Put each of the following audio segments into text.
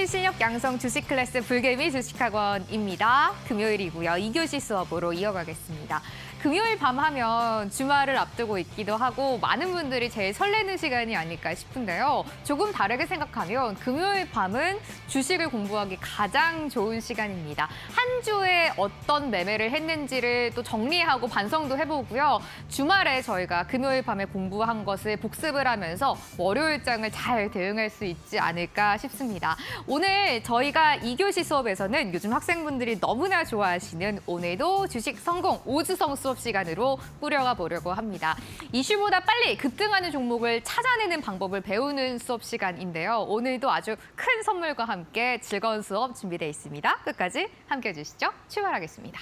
실력 양성 주식 클래스 불개미 주식학원입니다. 금요일이고요. 2교시 수업으로 이어가겠습니다. 금요일 밤 하면 주말을 앞두고 있기도 하고 많은 분들이 제일 설레는 시간이 아닐까 싶은데요. 조금 다르게 생각하면 금요일 밤은 주식을 공부하기 가장 좋은 시간입니다. 한 주에 어떤 매매를 했는지를 또 정리하고 반성도 해보고요. 주말에 저희가 금요일 밤에 공부한 것을 복습을 하면서 월요일장을 잘 대응할 수 있지 않을까 싶습니다. 오늘 저희가 2교시 수업에서는 요즘 학생분들이 너무나 좋아하시는 오늘도 주식 성공 오주성 수업 시간으로 꾸려가 보려고 합니다. 이슈보다 빨리 급등하는 종목을 찾아내는 방법을 배우는 수업 시간인데요. 오늘도 아주 큰 선물과 함께 즐거운 수업 준비되어 있습니다. 끝까지 함께해 주시죠. 출발하겠습니다.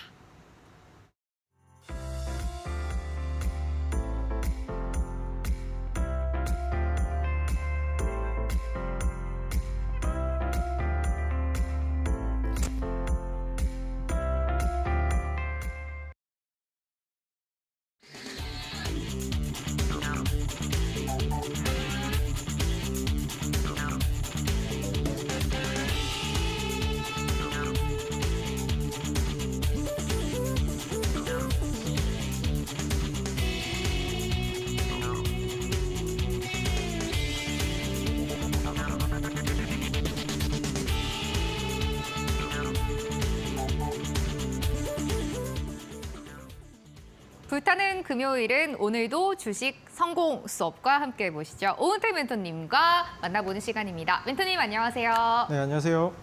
불타는 금요일은 오늘도 주식 성공 수업과 함께 보시죠. 오은택 멘토님과 만나보는 시간입니다. 멘토님 안녕하세요. 네, 안녕하세요.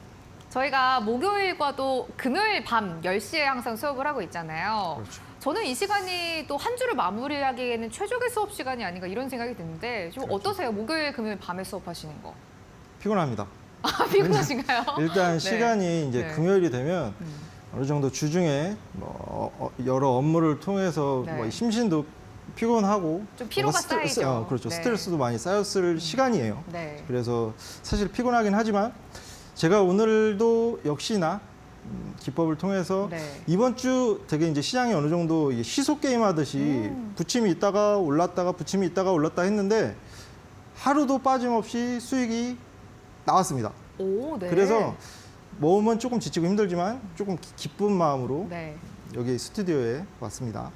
저희가 목요일과도 금요일 밤 10시에 항상 수업을 하고 있잖아요. 그렇죠. 저는 이 시간이 또 한 주를 마무리하기에는 최적의 수업 시간이 아닌가 이런 생각이 드는데 좀 그렇죠. 어떠세요? 목요일, 금요일 밤에 수업하시는 거. 피곤합니다. 아, 피곤하신가요? 일단 네. 시간이 이제 네. 금요일이 되면 어느 정도 주중에 여러 업무를 통해서 네. 심신도 피곤하고 좀 피로가 쌓이죠. 그렇죠. 네. 스트레스도 많이 쌓였을 시간이에요. 네. 그래서 사실 피곤하긴 하지만 제가 오늘도 역시나 기법을 통해서 네. 이번 주 되게 이제 시장이 어느 정도 이게 시소 게임 하듯이 부침이 있다가 올랐다가 부침이 있다가 올랐다 했는데 하루도 빠짐없이 수익이 나왔습니다. 오, 네. 그래서 몸은 조금 지치고 힘들지만 조금 기쁜 마음으로 네. 여기 스튜디오에 왔습니다.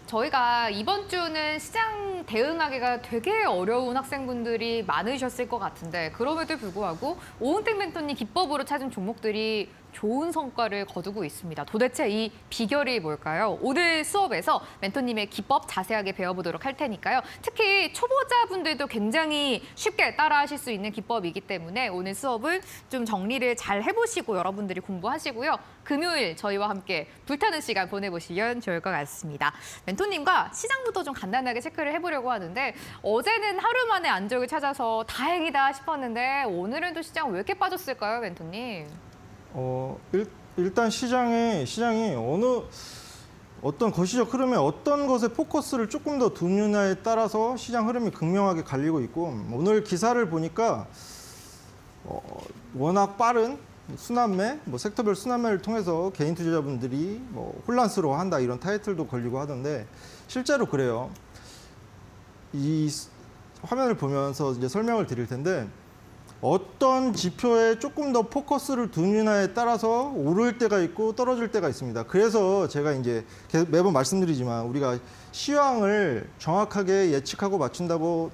저희가 이번 주는 시장 대응하기가 되게 어려운 학생분들이 많으셨을 것 같은데 그럼에도 불구하고 오은택 멘토님 기법으로 찾은 종목들이 좋은 성과를 거두고 있습니다. 도대체 이 비결이 뭘까요? 오늘 수업에서 멘토님의 기법 자세하게 배워보도록 할 테니까요. 특히 초보자분들도 굉장히 쉽게 따라하실 수 있는 기법이기 때문에 오늘 수업을 좀 정리를 잘 해보시고 여러분들이 공부하시고요. 금요일 저희와 함께 불타는 시간 보내보시면 좋을 것 같습니다. 멘토님과 시장부터 좀 간단하게 체크를 해보려고 하는데 어제는 하루 만에 안정을 찾아서 다행이다 싶었는데 오늘은 또 시장 왜 이렇게 빠졌을까요, 멘토님? 일단 시장이 어떤 거시적 흐름에 어떤 것에 포커스를 조금 더 두느냐에 따라서 시장 흐름이 극명하게 갈리고 있고 오늘 기사를 보니까 워낙 빠른 순환매, 섹터별 순환매를 통해서 개인 투자자분들이 혼란스러워한다 이런 타이틀도 걸리고 하던데 실제로 그래요. 이 화면을 보면서 이제 설명을 드릴 텐데 어떤 지표에 조금 더 포커스를 두느냐에 따라서 오를 때가 있고 떨어질 때가 있습니다. 그래서 제가 이제 매번 말씀드리지만 우리가 시황을 정확하게 예측하고 맞춘다고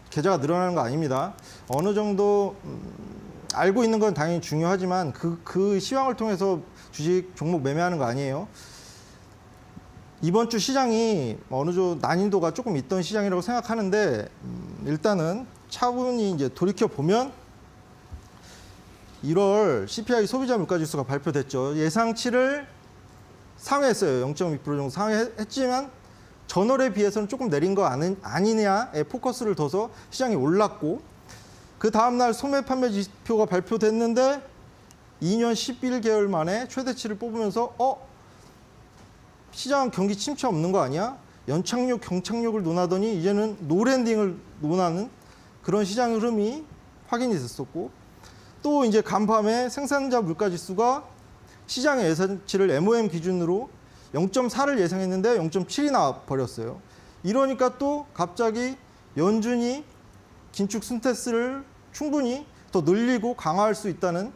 계좌가 늘어나는 거 아닙니다. 어느 정도 알고 있는 건 당연히 중요하지만 그 시황을 통해서 주식 종목 매매하는 거 아니에요. 이번 주 시장이 어느 정도 난이도가 조금 있던 시장이라고 생각하는데 일단은 차분히 이제 돌이켜 보면 1월 CPI 소비자 물가지수가 발표됐죠. 예상치를 상회했어요. 0.2% 정도 상회했지만 전월에 비해서는 조금 내린 거 아니냐에 포커스를 둬서 시장이 올랐고 그 다음날 소매 판매 지표가 발표됐는데 2년 11개월 만에 최대치를 뽑으면서 시장 경기 침체 없는 거 아니야? 연착륙, 경착륙을 논하더니 이제는 노랜딩을 논하는 그런 시장 흐름이 확인이 됐었고 또 이제 간밤에 생산자 물가지수가 시장의 예상치를 MOM 기준으로 0.4를 예상했는데 0.7이 나와버렸어요. 이러니까 또 갑자기 연준이 긴축 스탠스를 충분히 더 늘리고 강화할 수 있다는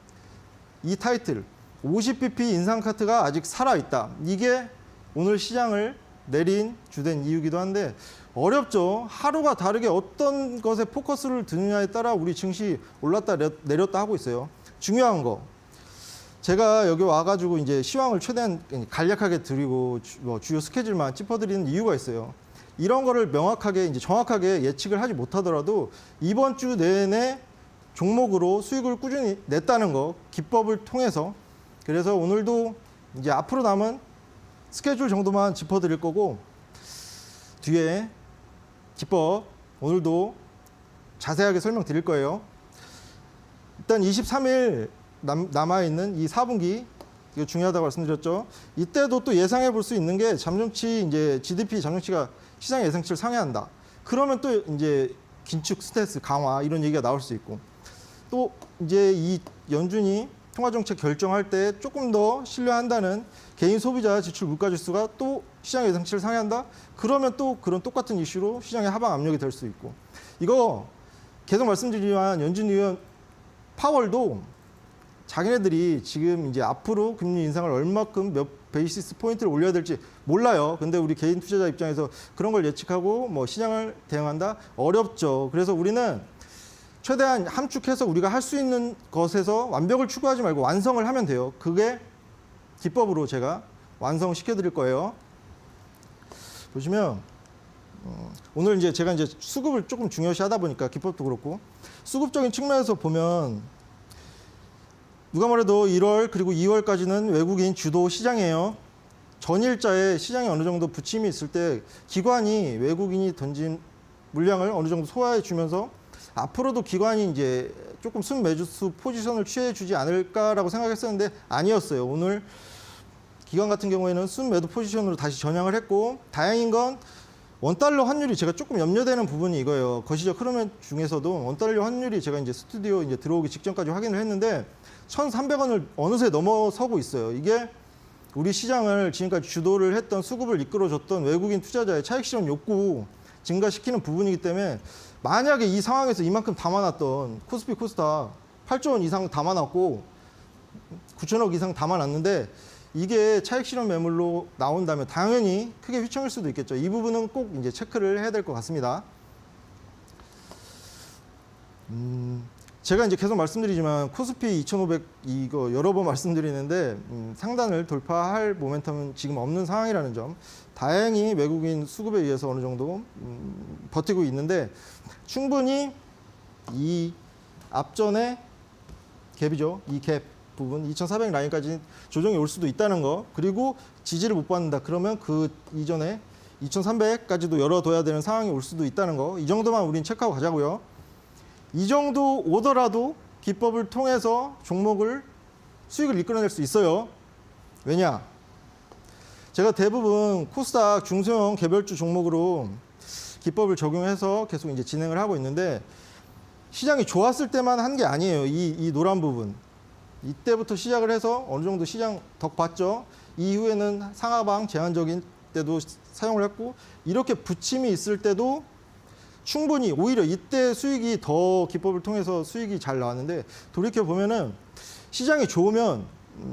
이 타이틀 50bp 인상 카트가 아직 살아있다. 이게 오늘 시장을 내린 주된 이유기도 한데 어렵죠. 하루가 다르게 어떤 것에 포커스를 두느냐에 따라 우리 증시 올랐다 내렸다 하고 있어요. 중요한 거 제가 여기 와가지고 이제 시황을 최대한 간략하게 드리고 주요 스케줄만 짚어드리는 이유가 있어요. 이런 거를 명확하게 이제 정확하게 예측을 하지 못하더라도 이번 주 내내 종목으로 수익을 꾸준히 냈다는 거 기법을 통해서 그래서 오늘도 이제 앞으로 남은 스케줄 정도만 짚어드릴 거고 뒤에 기법 오늘도 자세하게 설명드릴 거예요. 일단 23일 남아있는 이 4분기 이거 중요하다고 말씀드렸죠. 이때도 또 예상해 볼 수 있는 게 잠정치 이제 GDP 잠정치가 시장 예상치를 상회한다. 그러면 또 이제 긴축 스탠스 강화 이런 얘기가 나올 수 있고 또 이제 이 연준이 통화정책 결정할 때 조금 더 신뢰한다는 개인 소비자 지출 물가지수가 또 시장 예상치를 상회한다. 그러면 또 그런 똑같은 이슈로 시장의 하방 압력이 될 수 있고 이거 계속 말씀드리지만 연준 의원 파월도 자기네들이 지금 이제 앞으로 금리 인상을 얼마큼 몇 베이시스 포인트를 올려야 될지 몰라요. 근데 우리 개인 투자자 입장에서 그런 걸 예측하고 뭐 시장을 대응한다 어렵죠. 그래서 우리는 최대한 함축해서 우리가 할 수 있는 것에서 완벽을 추구하지 말고 완성을 하면 돼요. 그게 기법으로 제가 완성시켜 드릴 거예요. 보시면 오늘 이제 제가 이제 수급을 조금 중요시 하다 보니까 기법도 그렇고 수급적인 측면에서 보면 누가 뭐래도 1월 그리고 2월까지는 외국인 주도 시장이에요. 전일자에 시장에 어느 정도 부침이 있을 때 기관이 외국인이 던진 물량을 어느 정도 소화해 주면서 앞으로도 기관이 이제 조금 순매수 포지션을 취해 주지 않을까라고 생각했었는데 아니었어요. 오늘 기관 같은 경우에는 순매도 포지션으로 다시 전향을 했고 다행인 건 원달러 환율이 제가 조금 염려되는 부분이 이거예요. 거시적 흐름 중에서도 원달러 환율이 제가 이제 스튜디오 이제 들어오기 직전까지 확인을 했는데 1,300원을 어느새 넘어서고 있어요. 이게 우리 시장을 지금까지 주도를 했던 수급을 이끌어줬던 외국인 투자자의 차익 실현 욕구 증가시키는 부분이기 때문에 만약에 이 상황에서 이만큼 담아놨던 코스피 코스닥 8조 원 이상 담아놨고 9천억 이상 담아놨는데 이게 차익 실현 매물로 나온다면 당연히 크게 휘청일 수도 있겠죠. 이 부분은 꼭 이제 체크를 해야 될 것 같습니다. 제가 이제 계속 말씀드리지만 코스피 2,500 이거 여러 번 말씀드리는데 상단을 돌파할 모멘텀은 지금 없는 상황이라는 점. 다행히 외국인 수급에 의해서 어느 정도 버티고 있는데 충분히 이 앞전에 갭이죠. 이 갭 부분 2,400 라인까지 조정이 올 수도 있다는 거. 그리고 지지를 못 받는다. 그러면 그 이전에 2,300까지도 열어둬야 되는 상황이 올 수도 있다는 거. 이 정도만 우린 체크하고 가자고요. 이 정도 오더라도 기법을 통해서 종목을 수익을 이끌어낼 수 있어요. 왜냐? 제가 대부분 코스닥 중소형 개별주 종목으로 기법을 적용해서 계속 이제 진행을 하고 있는데 시장이 좋았을 때만 한 게 아니에요. 이 노란 부분. 이때부터 시작을 해서 어느 정도 시장 덕 봤죠. 이후에는 상하방 제한적인 때도 사용을 했고 이렇게 부침이 있을 때도 충분히 오히려 이때 수익이 더 기법을 통해서 수익이 잘 나왔는데 돌이켜 보면은 시장이 좋으면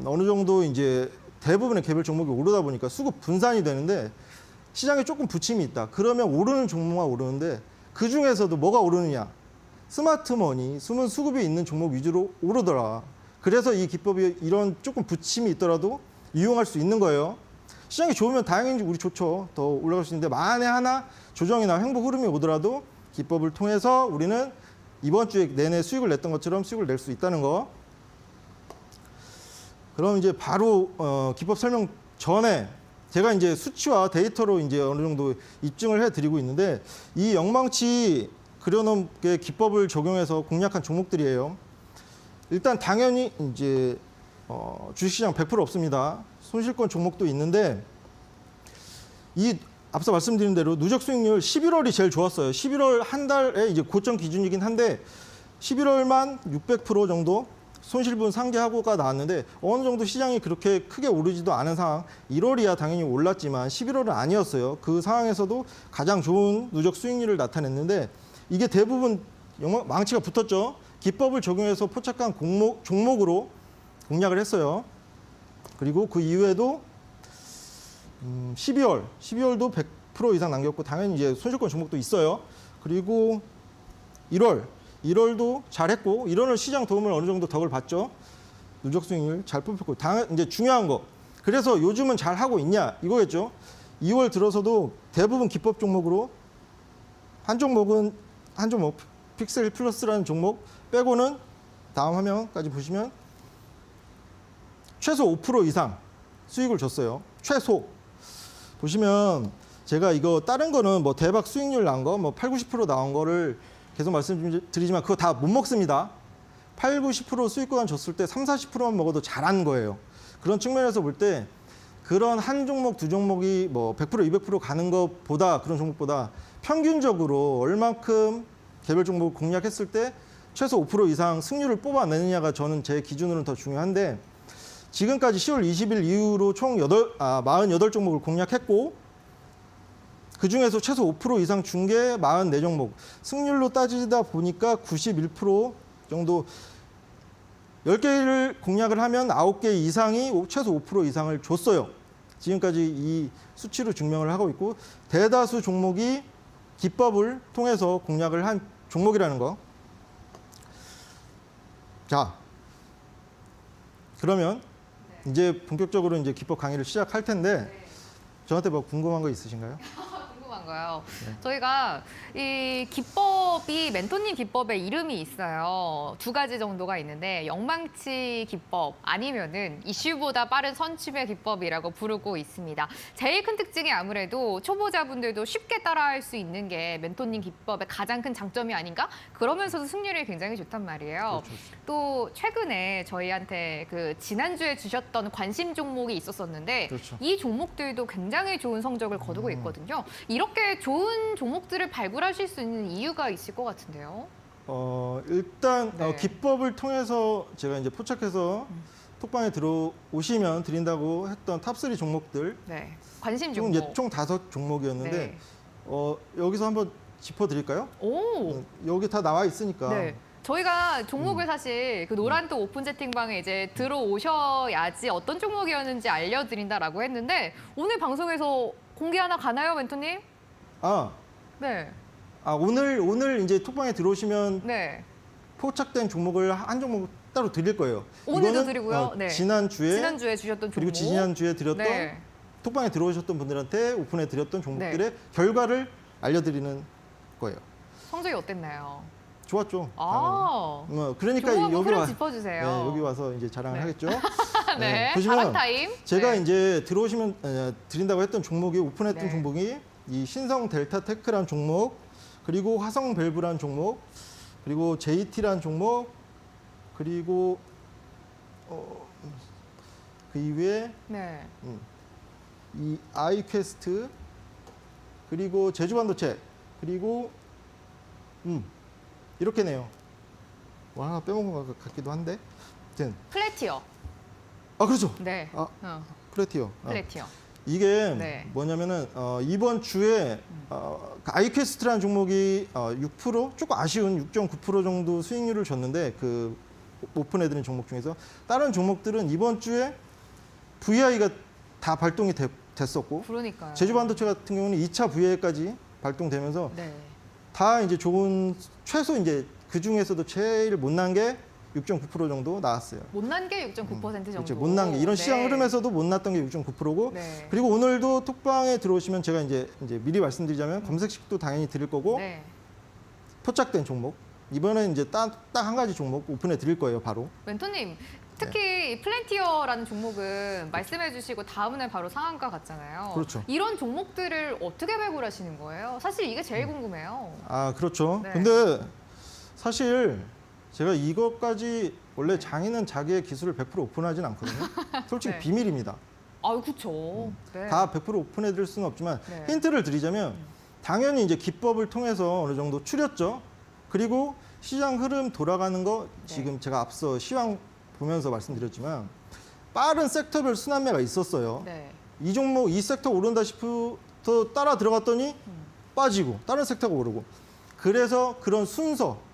어느 정도 이제 대부분의 개별 종목이 오르다 보니까 수급 분산이 되는데 시장에 조금 부침이 있다. 그러면 오르는 종목만 오르는데 그 중에서도 뭐가 오르느냐? 스마트머니, 숨은 수급이 있는 종목 위주로 오르더라. 그래서 이 기법이 이런 조금 부침이 있더라도 이용할 수 있는 거예요. 시장이 좋으면 다행인지 우리 좋죠. 더 올라갈 수 있는데 만에 하나 조정이나 횡보 흐름이 오더라도 기법을 통해서 우리는 이번 주에 내내 수익을 냈던 것처럼 수익을 낼 수 있다는 거. 그럼 이제 바로 기법 설명 전에 제가 이제 수치와 데이터로 이제 어느 정도 입증을 해드리고 있는데 이 영망치 그려놓은 게 기법을 적용해서 공략한 종목들이에요. 일단 당연히 이제 주식시장 100% 없습니다. 손실권 종목도 있는데 이 앞서 말씀드린 대로 누적 수익률 11월이 제일 좋았어요. 11월 한 달에 이제 고점 기준이긴 한데 11월만 600% 정도 손실분 상계하고가 나왔는데 어느 정도 시장이 그렇게 크게 오르지도 않은 상황. 1월이야 당연히 올랐지만 11월은 아니었어요. 그 상황에서도 가장 좋은 누적 수익률을 나타냈는데 이게 대부분 망치가 붙었죠. 기법을 적용해서 포착한 종목으로 공략을 했어요. 그리고 그 이후에도 12월도 100% 이상 남겼고 당연히 이제 손실권 종목도 있어요. 그리고 1월도 잘했고 1월은 시장 도움을 어느 정도 덕을 봤죠. 누적 수익률 잘 뽑혔고 이제 중요한 거. 그래서 요즘은 잘 하고 있냐 이거겠죠. 2월 들어서도 대부분 기법 종목으로 한 종목 픽셀 플러스라는 종목 빼고는 다음 화면까지 보시면 최소 5% 이상 수익을 줬어요. 최소. 보시면 제가 이거 다른 거는 뭐 대박 수익률 난 거, 뭐 8, 90% 나온 거를 계속 말씀드리지만 그거 다 못 먹습니다. 8, 90% 수익 구간 줬을 때 3, 40%만 먹어도 잘한 거예요. 그런 측면에서 볼 때 그런 한 종목, 두 종목이 뭐 100%, 200% 가는 것보다 그런 종목보다 평균적으로 얼만큼 개별 종목 공략했을 때 최소 5% 이상 승률을 뽑아내느냐가 저는 제 기준으로는 더 중요한데 지금까지 10월 20일 이후로 총 48종목을 공략했고 그중에서 최소 5% 이상 준 게 44종목. 승률로 따지다 보니까 91% 정도 10개를 공략을 하면 9개 이상이 최소 5% 이상을 줬어요. 지금까지 이 수치로 증명을 하고 있고 대다수 종목이 기법을 통해서 공략을 한 종목이라는 거. 자, 그러면 이제 본격적으로 이제 기법 강의를 시작할 텐데 저한테 뭐 궁금한 거 있으신가요? 궁금한 거요. 네. 저희가 이 기법이 멘토님 기법의 이름이 있어요. 2가지 정도가 있는데 영망치 기법 아니면은 이슈보다 빠른 선취의 기법이라고 부르고 있습니다. 제일 큰 특징이 아무래도 초보자분들도 쉽게 따라할 수 있는 게 멘토님 기법의 가장 큰 장점이 아닌가? 그러면서도 승률이 굉장히 좋단 말이에요. 그렇죠. 또 최근에 저희한테 그 지난주에 주셨던 관심 종목이 있었었는데 그렇죠. 이 종목들도 굉장히 좋은 성적을 거두고 있거든요. 이렇게 좋은 종목들을 발굴하실 수 있는 이유가 있을 것 같은데요. 일단 네. 기법을 통해서 제가 이제 포착해서 톡방에 들어오시면 드린다고 했던 탑3 종목들 네. 관심 총, 종목. 총 5종목이었는데 네. 여기서 한번 짚어드릴까요? 오. 여기 다 나와 있으니까. 네. 저희가 종목을 사실 그 노란또 오픈 채팅방에 이제 들어오셔야지 어떤 종목이었는지 알려드린다라고 했는데 오늘 방송에서 공개 하나 가나요, 멘토님? 네. 오늘 이제 톡방에 들어오시면 네. 포착된 종목을 한 종목 따로 드릴 거예요. 오늘도 이거는, 드리고요. 네. 지난주에 주셨던 종목. 그리고 지난주에 드렸던 네. 톡방에 들어오셨던 분들한테 오픈해 드렸던 종목들의 결과를 알려드리는 거예요. 성적이 어땠나요? 좋았죠. 아. 그러니까 종목 여기 흐름 와 짚어주세요. 여기 와서 이제 자랑을 네. 하겠죠. 네. 보시면 자랑 타임. 제가 네. 이제 들어오시면 드린다고 했던 종목이 오픈했던 네. 종목이 이 신성 델타 테크라는 종목, 그리고 화성 밸브라는 종목, 그리고 JT라는 종목, 그리고 그 이후에 네. 이 아이퀘스트, 그리고 제주반도체, 그리고 이렇게네요. 와, 하나 빼먹은 것 같기도 한데. 아무튼 플래티어. 그렇죠. 네. 플래티어. 플래티어. 이게 네. 뭐냐면은 이번 주에 아이퀘스트라는 종목이 6% 조금 아쉬운 6.9% 정도 수익률을 줬는데 그 오픈해드린 종목 중에서 다른 종목들은 이번 주에 VI가 다 발동이 됐었고 그러니까요. 제주반도체 같은 경우는 2차 VI까지 발동되면서 네. 다 이제 좋은 최소 이제 그 중에서도 제일 못난 게 6.9% 정도 나왔어요. 못난 게 6.9% 정도. 그렇죠. 못난 게 이런 시장 흐름에서도 못 났던 게 6.9%고 네. 그리고 오늘도 톡방에 들어오시면 제가 이제 미리 말씀드리자면 검색식도 당연히 드릴 거고 네. 포착된 종목 이번에 이제 딱 한 가지 종목 오픈해 드릴 거예요, 바로. 멘토님, 특히 이 플랜티어라는 종목은 말씀해 주시고 다음 날 바로 상한가 갔잖아요. 그렇죠. 이런 종목들을 어떻게 발굴하시는 거예요? 사실 이게 제일 궁금해요. 그렇죠. 네. 근데 사실 제가 이것까지 원래 장인은 자기의 기술을 100% 오픈하진 않거든요. 솔직히 네. 비밀입니다. 그렇죠. 네. 다 100% 오픈해 드릴 수는 없지만 네. 힌트를 드리자면 당연히 이제 기법을 통해서 어느 정도 추렸죠. 그리고 시장 흐름 돌아가는 거 지금 제가 앞서 시황 보면서 말씀드렸지만 빠른 섹터별 순환매가 있었어요. 네. 이 종목 이 섹터 오른다 싶어 따라 들어갔더니 빠지고 다른 섹터가 오르고 그래서 그런 순서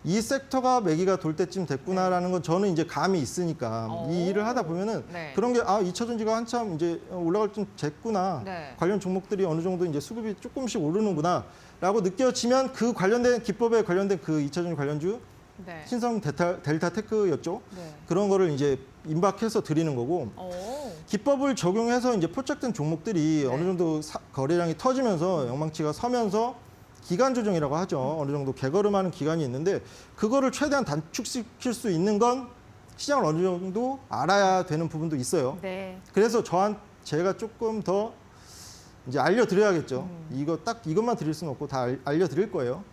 이 섹터가 매기가 돌 때쯤 됐구나라는 건 저는 이제 감이 있으니까 오. 이 일을 하다 보면은 네. 그런 게 2차 전지가 한참 이제 올라갈 좀 됐구나. 네. 관련 종목들이 어느 정도 이제 수급이 조금씩 오르는구나라고 느껴지면 그 관련된 기법에 관련된 그 2차 전지 관련주 네. 신성 델타 테크였죠. 네. 그런 거를 이제 임박해서 드리는 거고 오. 기법을 적용해서 이제 포착된 종목들이 네. 어느 정도 거래량이 터지면서 영망치가 서면서 기간 조정이라고 하죠. 어느 정도 개걸음하는 기간이 있는데 그거를 최대한 단축시킬 수 있는 건 시장을 어느 정도 알아야 되는 부분도 있어요. 네. 그래서 제가 조금 더 이제 알려드려야겠죠. 이것만 드릴 수는 없고 다 알려드릴 거예요.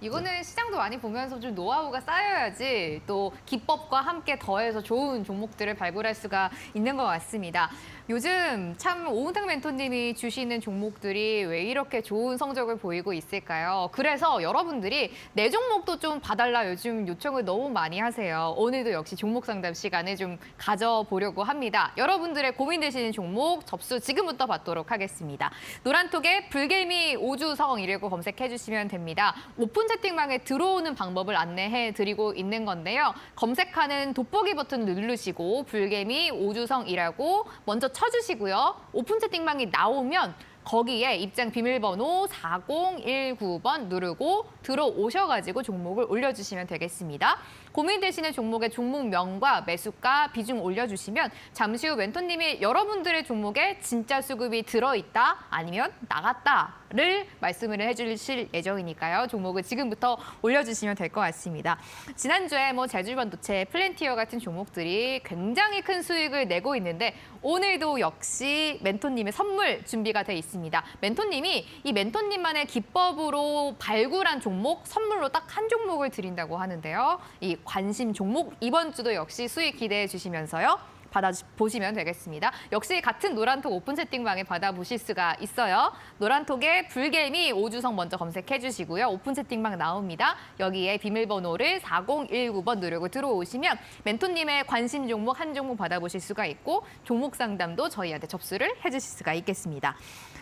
이거는 시장도 많이 보면서 좀 노하우가 쌓여야지 또 기법과 함께 더해서 좋은 종목들을 발굴할 수가 있는 것 같습니다. 요즘 참 오은택 멘토님이 주시는 종목들이 왜 이렇게 좋은 성적을 보이고 있을까요? 그래서 여러분들이 내 종목도 좀 봐달라 요즘 요청을 너무 많이 하세요. 오늘도 역시 종목 상담 시간을 좀 가져보려고 합니다. 여러분들의 고민되시는 종목 접수 지금부터 받도록 하겠습니다. 노란톡에 불개미 오주성이라고 검색해 주시면 됩니다. 오픈 채팅방에 들어오는 방법을 안내해 드리고 있는 건데요. 검색하는 돋보기 버튼 누르시고 불개미 오주성이라고 먼저 쳐주시고요. 오픈 채팅방이 나오면 거기에 입장 비밀번호 4019번 누르고 들어오셔가지고 종목을 올려주시면 되겠습니다. 고민되시는 종목의 종목명과 매수가, 비중 올려주시면 잠시 후 멘토님이 여러분들의 종목에 진짜 수급이 들어있다 아니면 나갔다를 말씀을 해주실 예정이니까요. 종목을 지금부터 올려주시면 될 것 같습니다. 지난주에 제주반도체, 플랜티어 같은 종목들이 굉장히 큰 수익을 내고 있는데 오늘도 역시 멘토님의 선물 준비가 돼 있습니다. 멘토님이 이 멘토님만의 기법으로 발굴한 종목 선물로 딱 한 종목을 드린다고 하는데요. 이 관심 종목 이번 주도 역시 수익 기대해 주시면서요. 받아보시면 되겠습니다. 역시 같은 노란톡 오픈 채팅방에 받아보실 수가 있어요. 노란톡에 불개미 오주성 먼저 검색해 주시고요. 오픈 채팅방 나옵니다. 여기에 비밀번호를 4019번 누르고 들어오시면 멘토님의 관심 종목 한 종목 받아보실 수가 있고 종목 상담도 저희한테 접수를 해주실 수가 있겠습니다.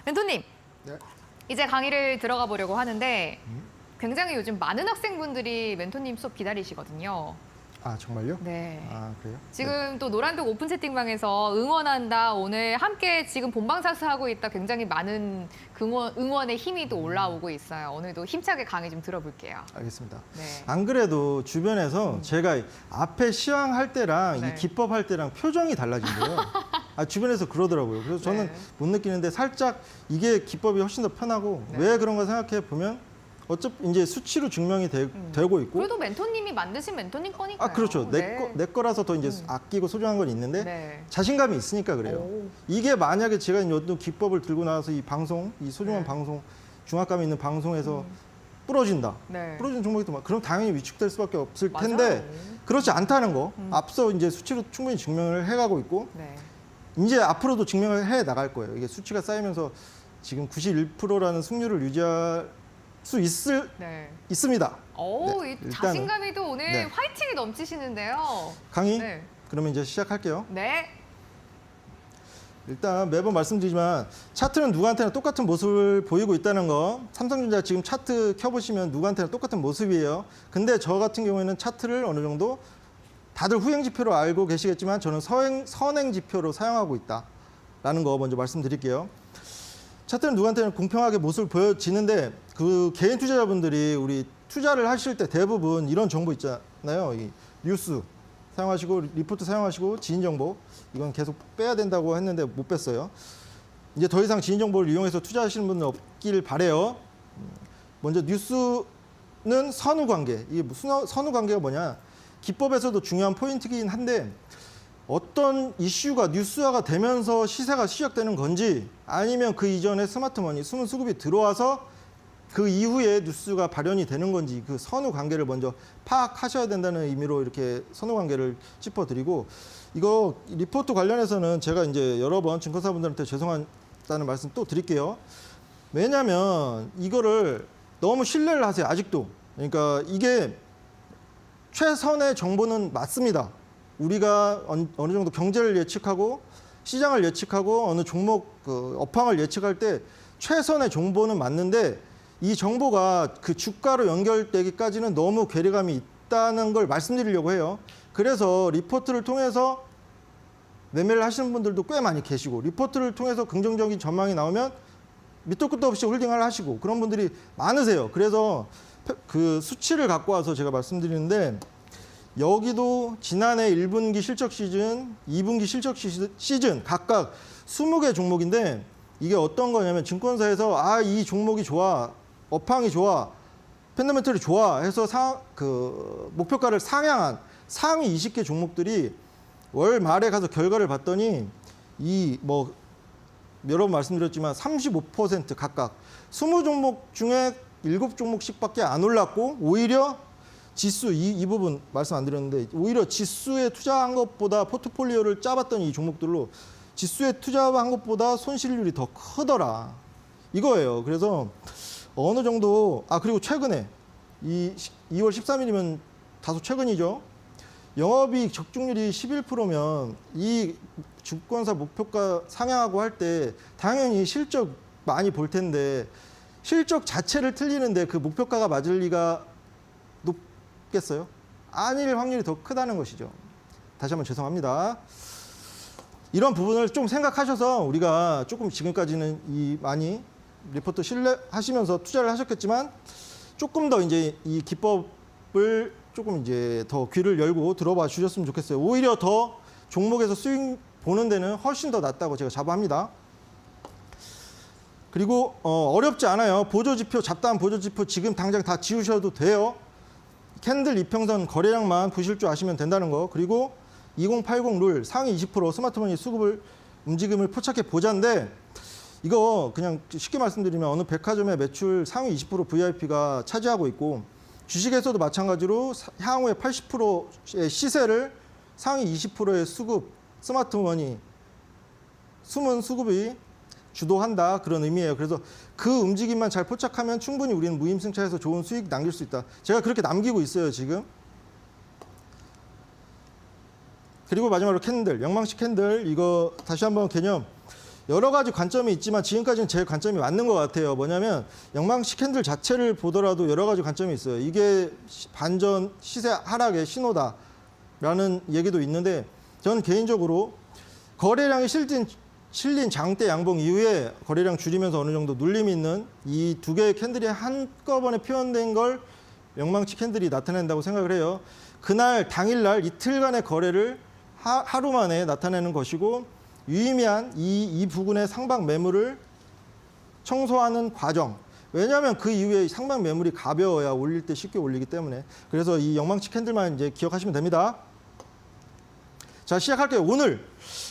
멘토님, 네. 이제 강의를 들어가 보려고 하는데 굉장히 요즘 많은 학생분들이 멘토님 수업 기다리시거든요. 아 정말요? 네. 아 그래요? 지금 또 노란톡 오픈 채팅방에서 응원한다. 오늘 함께 지금 본방사수하고 있다. 굉장히 많은 응원의 힘이 또 올라오고 있어요. 오늘도 힘차게 강의 좀 들어볼게요. 알겠습니다. 네. 안 그래도 주변에서 제가 앞에 시황할 때랑 네. 이 기법할 때랑 표정이 달라진대요. 주변에서 그러더라고요. 그래서 저는 네. 못 느끼는데 살짝 이게 기법이 훨씬 더 편하고 네. 왜 그런가 생각해 보면 어차피 이제 수치로 증명이 되고 있고 그래도 멘토님이 만드신 멘토님 거니까요. 그렇죠. 네. 내 거라서 더 이제 아끼고 소중한 건 있는데 네. 자신감이 있으니까 그래요. 오. 이게 만약에 제가 어떤 기법을 들고 나와서 이 방송, 이 소중한 네. 방송, 중압감 있는 방송에서 부러진다. 네. 부러진 종목이 또 그럼 당연히 위축될 수밖에 없을 맞아요. 텐데 그렇지 않다는 거. 앞서 이제 수치로 충분히 증명을 해가고 있고 네. 이제 앞으로도 증명을 해 나갈 거예요. 이게 수치가 쌓이면서 지금 91%라는 승률을 유지할 수 네. 있습니다. 오, 네, 이 일단은. 자신감이 또 오늘 네. 화이팅이 넘치시는데요. 강의 네. 그러면 이제 시작할게요. 네. 일단 매번 말씀드리지만 차트는 누구한테나 똑같은 모습을 보이고 있다는 거. 삼성전자 지금 차트 켜보시면 누구한테나 똑같은 모습이에요. 근데 저 같은 경우에는 차트를 어느 정도 다들 후행 지표로 알고 계시겠지만 저는 선행 지표로 사용하고 있다라는 거 먼저 말씀드릴게요. 차트는 누구한테는 공평하게 모습을 보여지는데 그 개인 투자자분들이 우리 투자를 하실 때 대부분 이런 정보 있잖아요. 이 뉴스 사용하시고 리포트 사용하시고 지인 정보 이건 계속 빼야 된다고 했는데 못 뺐어요. 이제 더 이상 지인 정보를 이용해서 투자하시는 분은 없길 바래요. 먼저 뉴스는 선후 관계. 이게 무슨 선후 관계가 뭐냐? 기법에서도 중요한 포인트이긴 한데 어떤 이슈가 뉴스화가 되면서 시세가 시작되는 건지 아니면 그 이전에 스마트머니, 숨은 수급이 들어와서 그 이후에 뉴스가 발현이 되는 건지 그 선후 관계를 먼저 파악하셔야 된다는 의미로 이렇게 선후 관계를 짚어드리고 이거 리포트 관련해서는 제가 이제 여러 번 증권사분들한테 죄송하다는 말씀 또 드릴게요. 왜냐하면 이거를 너무 신뢰를 하세요. 아직도. 그러니까 이게 최선의 정보는 맞습니다. 우리가 어느 정도 경제를 예측하고 시장을 예측하고 어느 종목 업황을 예측할 때 최선의 정보는 맞는데 이 정보가 그 주가로 연결되기까지는 너무 괴리감이 있다는 걸 말씀드리려고 해요. 그래서 리포트를 통해서 매매를 하시는 분들도 꽤 많이 계시고 리포트를 통해서 긍정적인 전망이 나오면 밑도 끝도 없이 홀딩을 하시고 그런 분들이 많으세요. 그래서 그 수치를 갖고 와서 제가 말씀드리는데 여기도 지난해 1분기 실적 시즌, 2분기 실적 시즌 각각 20개 종목인데 이게 어떤 거냐면 증권사에서 이 종목이 좋아, 업황이 좋아, 펀더멘털이 좋아 해서 목표가를 상향한 상위 20개 종목들이 월 말에 가서 결과를 봤더니 여러 번 말씀드렸지만 35% 각각 20종목 중에 7종목씩밖에 안 올랐고 오히려 지수 이 부분 말씀 안 드렸는데 오히려 지수에 투자한 것보다 포트폴리오를 짜봤더니 이 종목들로 지수에 투자한 것보다 손실률이 더 크더라 이거예요. 그래서 어느 정도 그리고 최근에 2월 13일이면 다소 최근이죠. 영업이익 적중률이 11%면 이 주권사 목표가 상향하고 할 때 당연히 실적 많이 볼 텐데 실적 자체를 틀리는데 그 목표가가 맞을 리가 높겠어요? 아닐 확률이 더 크다는 것이죠. 다시 한번 죄송합니다. 이런 부분을 좀 생각하셔서 우리가 조금 지금까지는 많이 리포트 신뢰하시면서 투자를 하셨겠지만 조금 더 이제 이 기법을 조금 이제 더 귀를 열고 들어봐 주셨으면 좋겠어요. 오히려 더 종목에서 수익 보는 데는 훨씬 더 낫다고 제가 자부합니다. 그리고 어렵지 않아요. 보조지표, 잡다한 보조지표 지금 당장 다 지우셔도 돼요. 캔들 이평선 거래량만 보실 줄 아시면 된다는 거. 그리고 2080 룰 상위 20% 스마트머니 수급을 움직임을 포착해 보자인데 이거 그냥 쉽게 말씀드리면 어느 백화점의 매출 상위 20% VIP가 차지하고 있고 주식에서도 마찬가지로 향후에 80%의 시세를 상위 20%의 수급 스마트머니 숨은 수급이 주도한다 그런 의미예요. 그래서 그 움직임만 잘 포착하면 충분히 우리는 무임승차에서 좋은 수익 남길 수 있다. 제가 그렇게 남기고 있어요 지금. 그리고 마지막으로 캔들, 영망식 캔들 이거 다시 한번 개념 여러 가지 관점이 있지만 지금까지는 제 관점이 맞는 것 같아요. 뭐냐면 영망식 캔들 자체를 보더라도 여러 가지 관점이 있어요. 이게 반전 시세 하락의 신호다라는 얘기도 있는데 저는 개인적으로 거래량이 실린 장대 양봉 이후에 거래량 줄이면서 어느 정도 눌림이 있는 이 두 개의 캔들이 한꺼번에 표현된 걸 영망치 캔들이 나타낸다고 생각을 해요. 그날 당일날 이틀간의 거래를 하루 만에 나타내는 것이고 유의미한 이 부분의 상방 매물을 청소하는 과정. 왜냐하면 그 이후에 상방 매물이 가벼워야 올릴 때 쉽게 올리기 때문에. 그래서 이 영망치 캔들만 이제 기억하시면 됩니다. 자, 시작할게요.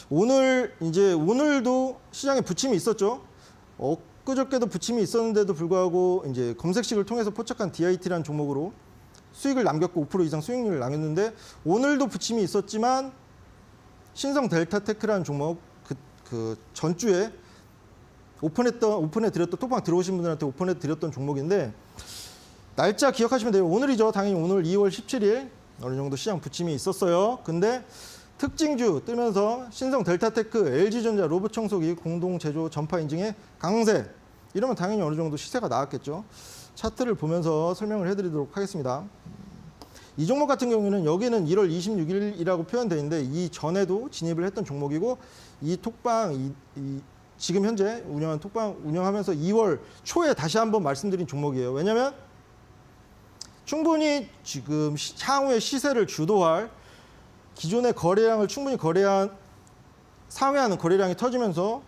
오늘도 시장에 부침이 있었죠. 엊그저께도 부침이 있었는데도 불구하고 이제 검색식을 통해서 포착한 DIT라는 종목으로 수익을 남겼고 5% 이상 수익률을 남겼는데 오늘도 부침이 있었지만 신성 델타테크라는 종목 그 전주에 오픈해 드렸던 톡방 들어오신 분들한테 오픈해 드렸던 종목인데 날짜 기억하시면 돼요. 오늘이죠. 당연히 오늘 2월 17일 어느 정도 시장 부침이 있었어요. 근데 특징주 뜨면서 신성 델타테크, LG전자 로봇 청소기 공동 제조 전파 인증의 강세 이러면 당연히 어느 정도 시세가 나왔겠죠. 차트를 보면서 설명을 해드리도록 하겠습니다. 이 종목 같은 경우에는 여기는 1월 26일이라고 표현되어 있는데 이 전에도 진입을 했던 종목이고 이 톡방 지금 현재 운영한 톡방 운영하면서 2월 초에 다시 한번 말씀드린 종목이에요. 왜냐하면 충분히 지금 향후의 시세를 주도할 기존의 거래량을 충분히 상회하는 거래량이 터지면서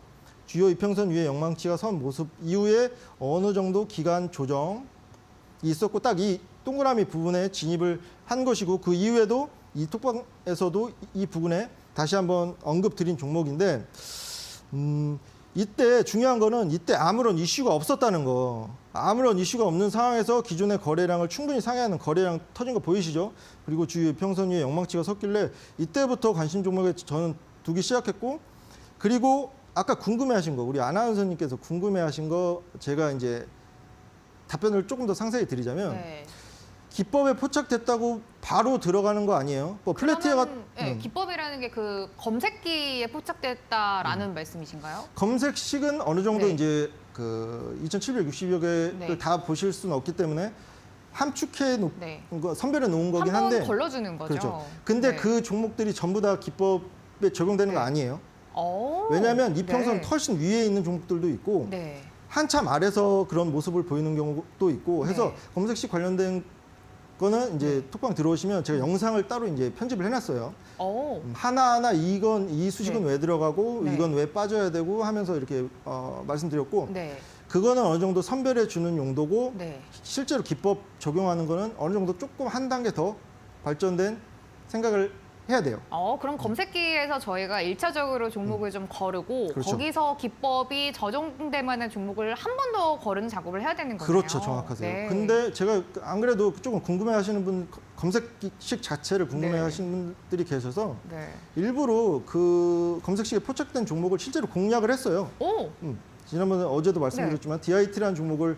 주요 이평선 위에 영망치가 선 모습 이후에 어느 정도 기간 조정이 있었고 딱 이 동그라미 부분에 진입을 한 것이고 그 이후에도 이 톡방에서도 이 부분에 다시 한번 언급 드린 종목인데 이때 중요한 거는 이때 아무런 이슈가 없었다는 거. 아무런 이슈가 없는 상황에서 기존의 거래량을 충분히 상회하는 거래량 터진 거 보이시죠? 그리고 주요 이평선 위에 영망치가 섰길래 이때부터 관심 종목에 저는 두기 시작했고 그리고 아까 궁금해하신 거 우리 아나운서님께서 궁금해하신 거 제가 이제 답변을 조금 더 상세히 드리자면 네. 기법에 포착됐다고 바로 들어가는 거 아니에요? 뭐 플래티어가 네, 기법이라는 게 그 검색기에 포착됐다라는 말씀이신가요? 검색식은 어느 정도 네. 이제 그 2,760여 개를 네. 다 보실 수는 없기 때문에 함축해 놓은 네. 거, 선별해 놓은 거긴 한 번 한데 걸러주는 거죠. 그렇죠. 근데 네. 그 종목들이 전부 다 기법에 적용되는 거 네. 아니에요. 오, 왜냐하면 이평선 네. 훨씬 위에 있는 종목들도 있고 네. 한참 아래서 그런 모습을 보이는 경우도 있고 해서 네. 검색식 관련된 거는 이제 톡방 들어오시면 제가 영상을 따로 이제 편집을 해놨어요. 오, 하나하나 이건 이 수식은 네. 왜 들어가고 네. 이건 왜 빠져야 되고 하면서 이렇게 말씀드렸고 네. 그거는 어느 정도 선별해 주는 용도고 네. 실제로 기법 적용하는 거는 어느 정도 조금 한 단계 더 발전된 생각을 해야 돼요. 그럼 검색기에서 저희가 일차적으로 종목을 좀 거르고 그렇죠. 거기서 기법이 적용될 만한 종목을 한 번 더 거르는 작업을 해야 되는 거네요. 그렇죠, 정확하세요. 네. 근데 제가 안 그래도 조금 궁금해하시는 분 검색식 자체를 궁금해하시는 분들이 계셔서 네. 일부러 그 검색식에 포착된 종목을 실제로 공략을 했어요. 오, 지난번에 어제도 말씀드렸지만 DIT라는 종목을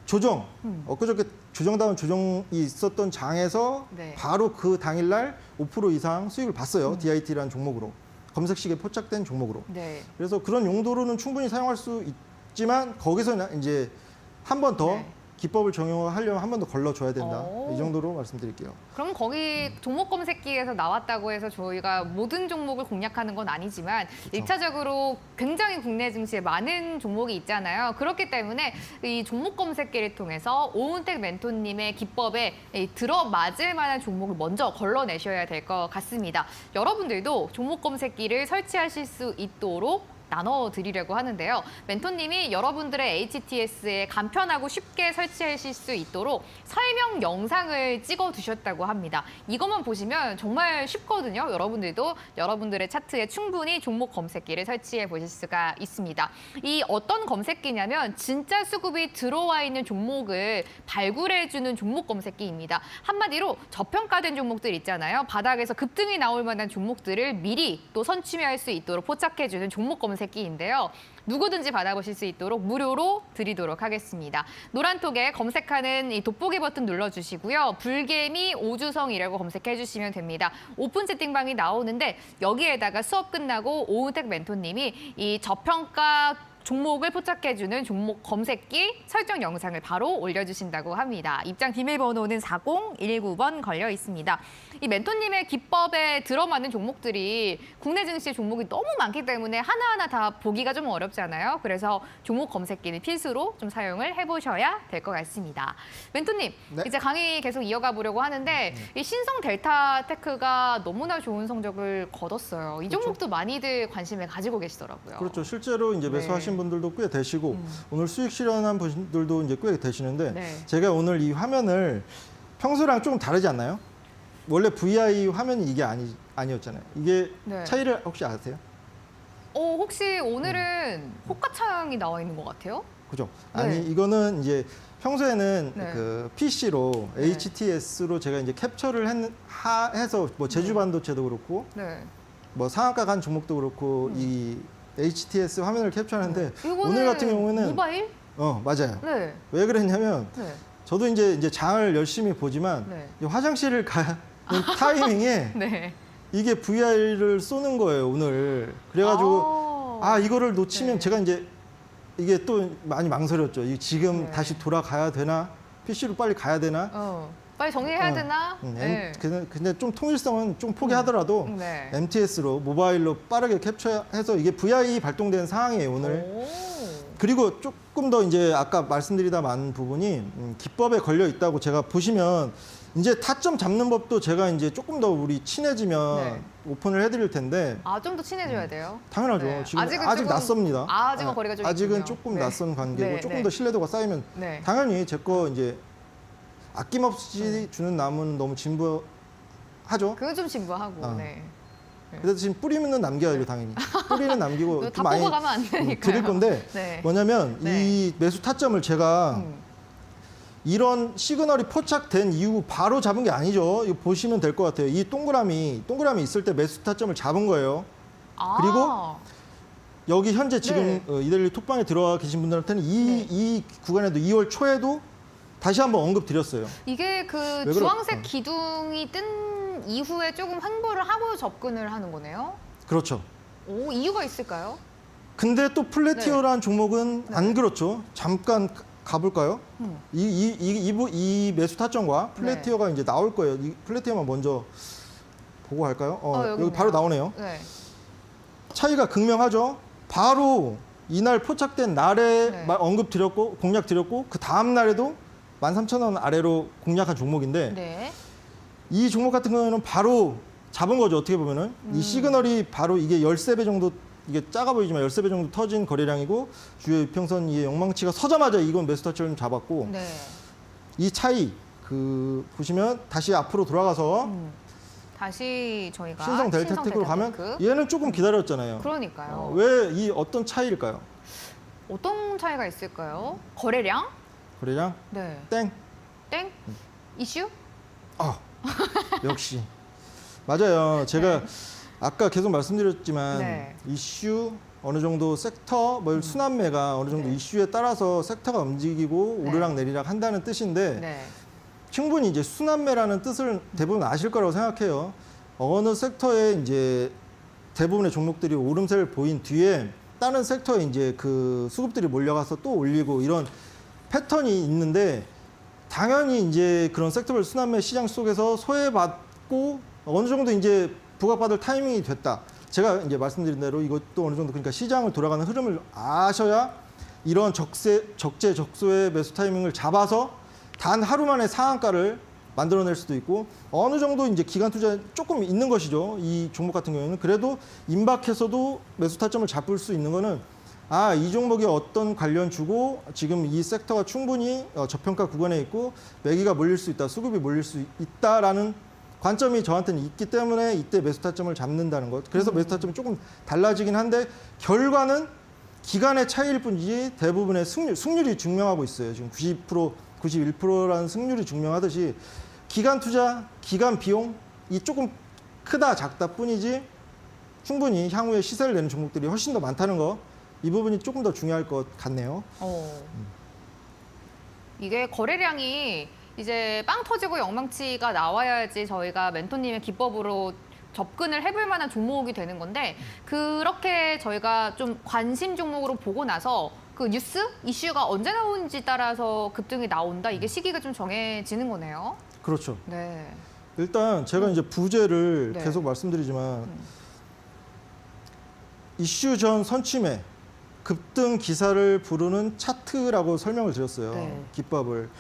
조정, 엊그저께 조정다운 조정이 있었던 장에서 네. 바로 그 당일날 5% 이상 수익을 봤어요. DIT라는 종목으로. 검색식에 포착된 종목으로. 네. 그래서 그런 용도로는 충분히 사용할 수 있지만 거기서 이제 한 번 더 네. 기법을 적용하려면 한 번 더 걸러줘야 된다. 오. 이 정도로 말씀드릴게요. 그럼 거기 종목 검색기에서 나왔다고 해서 저희가 모든 종목을 공략하는 건 아니지만 일차적으로 굉장히 국내 증시에 많은 종목이 있잖아요. 그렇기 때문에 이 종목 검색기를 통해서 오은택 멘토님의 기법에 들어맞을 만한 종목을 먼저 걸러내셔야 될 것 같습니다. 여러분들도 종목 검색기를 설치하실 수 있도록 나눠드리려고 하는데요. 멘토님이 여러분들의 HTS에 간편하고 쉽게 설치하실 수 있도록 설명 영상을 찍어두셨다고 합니다. 이것만 보시면 정말 쉽거든요. 여러분들도 여러분들의 차트에 충분히 종목 검색기를 설치해 보실 수가 있습니다. 이 어떤 검색기냐면 진짜 수급이 들어와 있는 종목을 발굴해주는 종목 검색기입니다. 한마디로 저평가된 종목들 있잖아요. 바닥에서 급등이 나올 만한 종목들을 미리 또 선취할 수 있도록 포착해주는 종목 검색기인데요. 누구든지 받아보실 수 있도록 무료로 드리도록 하겠습니다. 노란톡에 검색하는 이 돋보기 버튼 눌러주시고요. 불개미 오주성이라고 검색해 주시면 됩니다. 오픈 채팅방이 나오는데 여기에다가 수업 끝나고 오은택 멘토님이 이 저평가 종목을 포착해주는 종목 검색기 설정 영상을 바로 올려주신다고 합니다. 입장 비밀번호는 4019번 걸려 있습니다. 이 멘토님의 기법에 들어맞는 종목들이 국내 증시 종목이 너무 많기 때문에 하나하나 다 보기가 좀 어렵잖아요. 그래서 종목 검색기는 필수로 좀 사용을 해보셔야 될 것 같습니다. 멘토님, 네. 이제 강의 계속 이어가 보려고 하는데 이 신성 델타 테크가 너무나 좋은 성적을 거뒀어요. 이 종목도 많이들 관심을 가지고 계시더라고요. 그렇죠. 실제로 이제 매수하신 분들도 꽤 되시고 오늘 수익 실현한 분들도 이제 꽤 되시는데 네. 제가 오늘 이 화면을 평소랑 조금 다르지 않나요? 원래 VI 화면이 이게 아니었잖아요. 이게 네. 차이를 혹시 아세요? 혹시 오늘은 호가창이 나와 있는 것 같아요? 그죠? 네. 아니 이거는 이제 평소에는 네. 그 PC로 네. HTS로 제가 이제 캡처를 해서 뭐 제주 반도체도 그렇고 네. 뭐 상한가 간 종목도 그렇고 이 HTS 화면을 캡처하는데 이거는 오늘 같은 경우는 모바일? 맞아요. 네. 왜 그랬냐면 네. 저도 이제 장을 열심히 보지만 네. 이 화장실을 가는 타이밍에 네. 이게 VI를 쏘는 거예요 오늘. 그래가지고 이거를 놓치면 네. 제가 이제 이게 또 많이 망설였죠. 지금 네. 다시 돌아가야 되나? PC로 빨리 가야 되나? 빨리 정리해야 되나? 네. 근데 좀 통일성은 좀 포기하더라도 네. MTS로 모바일로 빠르게 캡처해서 이게 VI 발동된 상황이에요 오늘. 오. 그리고 조금 더 이제 아까 말씀드리다 만 부분이 기법에 걸려 있다고 제가 보시면 이제 타점 잡는 법도 제가 이제 조금 더 우리 친해지면 네. 오픈을 해드릴 텐데 좀 더 친해져야 돼요. 당연하죠. 네. 지금 아직은 아직 조금- 낯섭니다. 아직은 거리가 좀 아직은 있군요. 조금 네. 낯선 관계고 네, 조금 네. 더 신뢰도가 쌓이면 네. 당연히 제 거 이제 아낌없이 주는 남은 너무 진부하죠. 그건 좀 진부하고. 어. 네. 그래서 지금 뿌리는 남겨야죠 당연히. 뿌리는 남기고 다 좀 많이 뽑아가면 안 되니까요. 드릴 건데 네. 뭐냐면 네. 이 매수 타점을 제가 이런 시그널이 포착된 이후 바로 잡은 게 아니죠. 이거 보시면 될 것 같아요. 이 동그라미 있을 때 매수 타점을 잡은 거예요. 그리고 여기 현재 지금 네. 이데일리 톡방에 들어와 계신 분들한테는 이 구간에도 2월 초에도 다시 한번 언급 드렸어요. 이게 그 그러- 주황색 기둥이 뜬 이후에 조금 환불을 하고 접근을 하는 거네요. 그렇죠. 이유가 있을까요? 근데 또 플래티어라는 종목은 네. 안 그렇죠. 잠깐 가볼까요? 이 매수 타점과 플랫티어가 이제 나올 거예요. 이 플랫티어만 먼저 보고 갈까요? 여기 바로 나오네요. 네. 차이가 극명하죠. 바로 이날 포착된 날에 네. 공략 드렸고 그 다음 날에도 13,000원 아래로 공략한 종목인데 네. 이 종목 같은 경우에는 바로 잡은 거죠. 어떻게 보면은 이 시그널이 바로 이게 13배 정도, 이게 작아 보이지만 13배 정도 터진 거래량이고 주요 이평선 이에 영망치가 서자마자 이건 매수 타점을 잡았고 네. 이 차이 보시면 다시 앞으로 돌아가서 다시 저희가 신성 델타텍으로 가면 델타테크. 얘는 조금 기다렸잖아요. 그러니까요. 왜 이 어떤 차이일까요? 어떤 차이가 있을까요? 거래량? 거래량 네. 땡. 땡? 이슈? 역시 맞아요. 제가 아까 계속 말씀드렸지만 네. 이슈 어느 정도 섹터 순환매가 어느 정도 네. 이슈에 따라서 섹터가 움직이고 네. 오르락 내리락 한다는 뜻인데 네. 충분히 이제 순환매라는 뜻을 대부분 아실 거라고 생각해요. 어느 섹터에 이제 대부분의 종목들이 오름세를 보인 뒤에 다른 섹터에 이제 그 수급들이 몰려가서 또 올리고 이런 패턴이 있는데 당연히 이제 그런 섹터별 순환매 시장 속에서 소외받고 어느 정도 이제 부각받을 타이밍이 됐다. 제가 이제 말씀드린 대로 이것도 어느 정도 그러니까 시장을 돌아가는 흐름을 아셔야 이런 적재적소의 매수 타이밍을 잡아서 단 하루 만에 상한가를 만들어낼 수도 있고 어느 정도 이제 기간 투자 조금 있는 것이죠. 이 종목 같은 경우에는 그래도 임박해서도 매수 타점을 잡을 수 있는 거는 이 종목이 어떤 관련 주고 지금 이 섹터가 충분히 저평가 구간에 있고 매기가 몰릴 수 있다, 수급이 몰릴 수 있다라는 관점이 저한테는 있기 때문에 이때 매수 타점을 잡는다는 것. 그래서 매수 타점이 조금 달라지긴 한데 결과는 기간의 차이일 뿐이지 대부분의 승률이 증명하고 있어요. 지금 90%, 91%라는 승률이 증명하듯이 기간 투자, 기간 비용이 조금 크다 작다 뿐이지 충분히 향후에 시세를 내는 종목들이 훨씬 더 많다는 거. 이 부분이 조금 더 중요할 것 같네요. 이게 거래량이 이제 빵 터지고 영망치가 나와야지 저희가 멘토님의 기법으로 접근을 해볼 만한 종목이 되는 건데 그렇게 저희가 좀 관심 종목으로 보고 나서 그 뉴스 이슈가 언제 나오는지 따라서 급등이 나온다. 이게 시기가 좀 정해지는 거네요. 그렇죠. 네. 일단 제가 이제 부제를 네. 계속 말씀드리지만 이슈 전 선취매 급등 기사를 부르는 차트라고 설명을 드렸어요. 네. 기법을.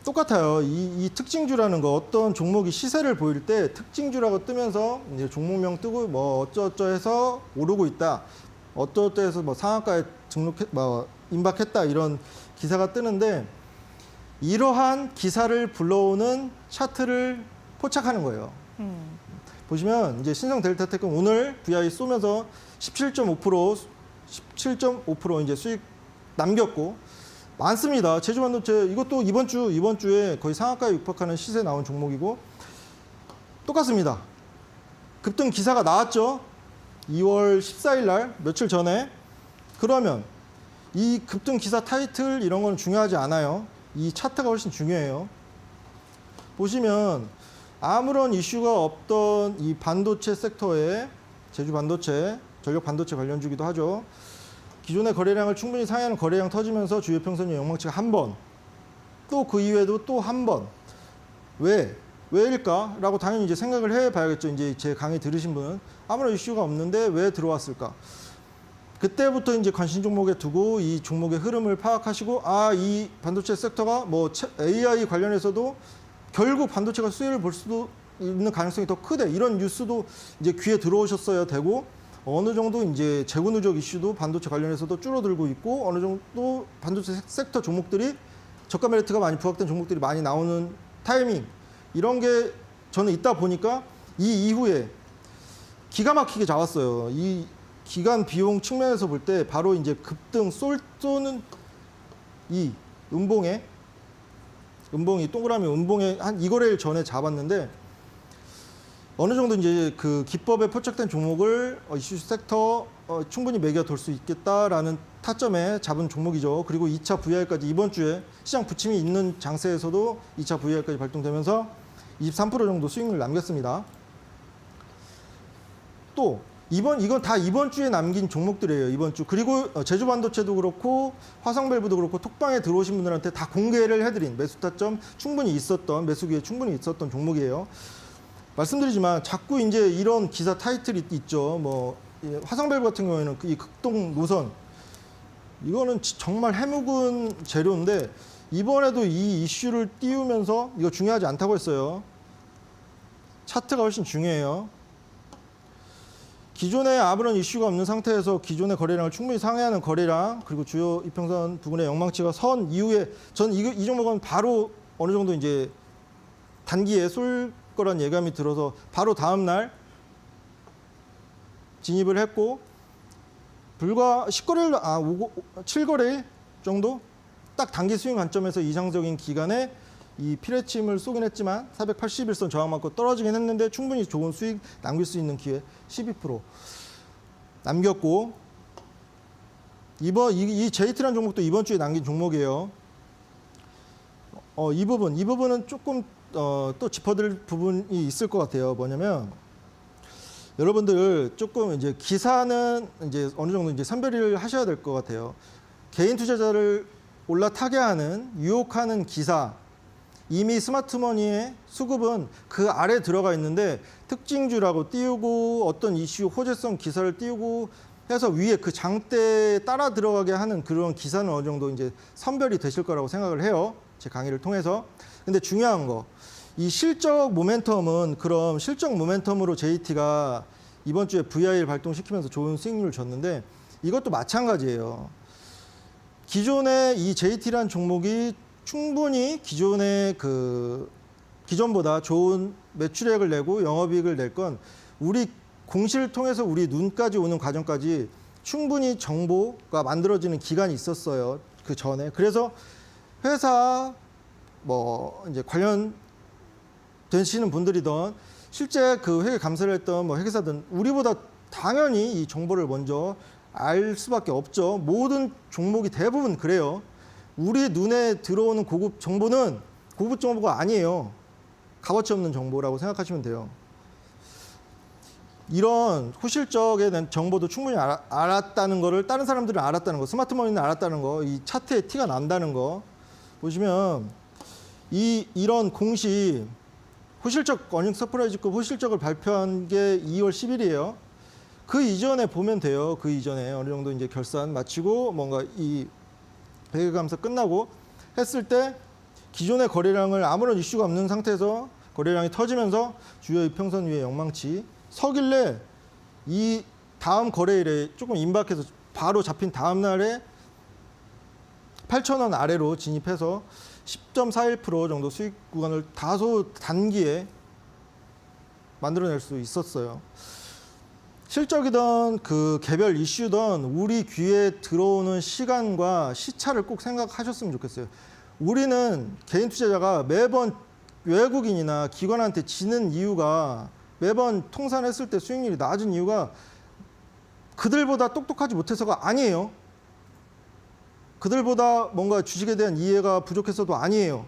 똑같아요. 이 특징주라는 거 어떤 종목이 시세를 보일 때 특징주라고 뜨면서 이제 종목명 뜨고 뭐 어쩌어쩌해서 오르고 있다. 어쩌어쩌해서 뭐 상한가에 임박했다 이런 기사가 뜨는데 이러한 기사를 불러오는 차트를 포착하는 거예요. 보시면 이제 신성 델타테크 오늘 VI 쏘면서 17.5% 이제 수익 남겼고 많습니다. 제주반도체 이것도 이번 주에 거의 상한가에 육박하는 시세 나온 종목이고 똑같습니다. 급등 기사가 나왔죠. 2월 14일 날 며칠 전에. 그러면 이 급등 기사 타이틀 이런 건 중요하지 않아요. 이 차트가 훨씬 중요해요. 보시면 아무런 이슈가 없던 이 반도체 섹터에 제주 반도체, 전력 반도체 관련주기도 하죠. 기존의 거래량을 충분히 상회하는 거래량 터지면서 주요 평선이 영망치가 한 번, 또 그 이후에도 또 한 번. 왜일까라고 당연히 이제 생각을 해봐야겠죠. 이제 제 강의 들으신 분은 아무런 이슈가 없는데 왜 들어왔을까? 그때부터 이제 관심 종목에 두고 이 종목의 흐름을 파악하시고 이 반도체 섹터가 뭐 AI 관련해서도 결국 반도체가 수혜를 볼 수도 있는 가능성이 더 크대. 이런 뉴스도 이제 귀에 들어오셨어야 되고 어느 정도 이제 재고 누적 이슈도 반도체 관련해서도 줄어들고 있고 어느 정도 반도체 섹터 종목들이 저가 메리트가 많이 부각된 종목들이 많이 나오는 타이밍 이런 게 저는 있다 보니까 이 이후에 기가 막히게 잡았어요. 이 기간 비용 측면에서 볼 때 바로 이제 급등 쏘는 이 음봉이 동그라미 음봉에 한 2거래일 전에 잡았는데 어느 정도 이제 그 기법에 포착된 종목을 이슈 섹터 충분히 매겨 돌 수 있겠다라는 타점에 잡은 종목이죠. 그리고 2차 VR까지 이번 주에 시장 부침이 있는 장세에서도 2차 VR까지 발동되면서 23% 정도 수익률을 남겼습니다. 또 이건 다 이번 주에 남긴 종목들이에요. 이번 주. 그리고 제주 반도체도 그렇고 화성 밸브도 그렇고 톡방에 들어오신 분들한테 다 공개를 해드린 매수 타점 충분히 있었던 매수 기회 충분히 있었던 종목이에요. 말씀드리지만 자꾸 이제 이런 기사 타이틀이 있죠. 뭐 화성 밸브 같은 경우에는 이 극동 노선 이거는 정말 해묵은 재료인데 이번에도 이 이슈를 띄우면서 이거 중요하지 않다고 했어요. 차트가 훨씬 중요해요. 기존에 아무런 이슈가 없는 상태에서 기존의 거래량을 충분히 상회하는 거래량 그리고 주요 이평선 부근의 영망치가 선 이후에 전 이 종목은 바로 어느 정도 이제 단기에 쏠 거란 예감이 들어서 바로 다음 날 진입을 했고 불과 10거래일 7거래일 정도 딱 단기 스윙 관점에서 이상적인 기간에 이 피레침을 쏘긴 했지만 481선 저항 맞고 떨어지긴 했는데 충분히 좋은 수익 남길 수 있는 기회 12% 남겼고 이 JT라는 종목도 이번 주에 남긴 종목이에요. 이 부분은 조금 또 짚어드릴 부분이 있을 것 같아요. 뭐냐면 여러분들 조금 이제 기사는 이제 어느 정도 이제 선별을 하셔야 될 것 같아요. 개인 투자자를 올라타게 하는 유혹하는 기사 이미 스마트머니의 수급은 그 아래 들어가 있는데 특징주라고 띄우고 어떤 이슈 호재성 기사를 띄우고 해서 위에 그 장대에 따라 들어가게 하는 그런 기사는 어느 정도 이제 선별이 되실 거라고 생각을 해요. 제 강의를 통해서. 근데 중요한 거, 이 실적 모멘텀은 그럼 실적 모멘텀으로 JT가 이번 주에 VI를 발동시키면서 좋은 수익률을 줬는데 이것도 마찬가지예요. 기존의 이 JT라는 종목이 충분히 기존보다 좋은 매출액을 내고 영업이익을 낼 건 우리 공시를 통해서 우리 눈까지 오는 과정까지 충분히 정보가 만들어지는 기간이 있었어요. 그 전에. 그래서 회사 뭐 이제 관련 되시는 분들이든 실제 그 회계 감사를 했던 뭐 회계사든 우리보다 당연히 이 정보를 먼저 알 수밖에 없죠. 모든 종목이 대부분 그래요. 우리 눈에 들어오는 고급 정보는 고급 정보가 아니에요. 값어치 없는 정보라고 생각하시면 돼요. 이런 호실적에 대한 정보도 충분히 알았다는 거를 다른 사람들은 알았다는 거, 스마트머니는 알았다는 거, 이 차트에 티가 난다는 거 보시면 이런 공시 호실적 어닝 서프라이즈급 호실적을 발표한 게 2월 10일이에요. 그 이전에 보면 돼요. 그 이전에 어느 정도 이제 결산 마치고 뭔가 이 회계감사 끝나고 했을 때 기존의 거래량을 아무런 이슈가 없는 상태에서 거래량이 터지면서 주요 이평선 위에 영망치 서길래 이 다음 거래일에 조금 임박해서 바로 잡힌 다음 날에 8,000원 아래로 진입해서 10.41% 정도 수익 구간을 다소 단기에 만들어낼 수 있었어요. 실적이든 그 개별 이슈든 우리 귀에 들어오는 시간과 시차를 꼭 생각하셨으면 좋겠어요. 우리는 개인 투자자가 매번 외국인이나 기관한테 지는 이유가 매번 통산했을 때 수익률이 낮은 이유가 그들보다 똑똑하지 못해서가 아니에요. 그들보다 뭔가 주식에 대한 이해가 부족해서도 아니에요.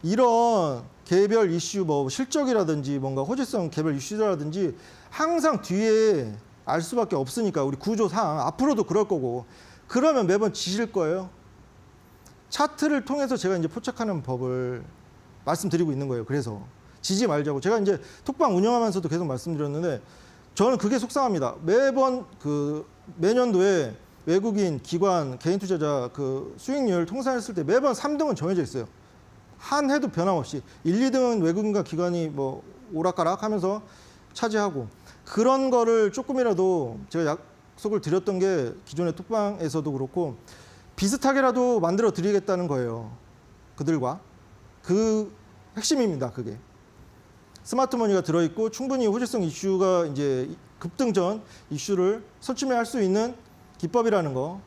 이런 개별 이슈 뭐 실적이라든지 뭔가 호재성 개별 이슈라든지 항상 뒤에 알 수밖에 없으니까 우리 구조상 앞으로도 그럴 거고 그러면 매번 지실 거예요. 차트를 통해서 제가 이제 포착하는 법을 말씀드리고 있는 거예요. 그래서 지지 말자고 제가 이제 톡방 운영하면서도 계속 말씀드렸는데 저는 그게 속상합니다. 매번 그 매년도에 외국인, 기관, 개인 투자자 그 수익률 통산했을 때 매번 3등은 정해져 있어요. 한 해도 변함없이 1, 2등은 외국인과 기관이 뭐 오락가락 하면서 차지하고 그런 거를 조금이라도 제가 약속을 드렸던 게 기존의 톡방에서도 그렇고 비슷하게라도 만들어 드리겠다는 거예요. 그들과. 그 핵심입니다. 그게. 스마트머니가 들어있고 충분히 호재성 이슈가 이제 급등 전 이슈를 선취할 수 있는 기법이라는 거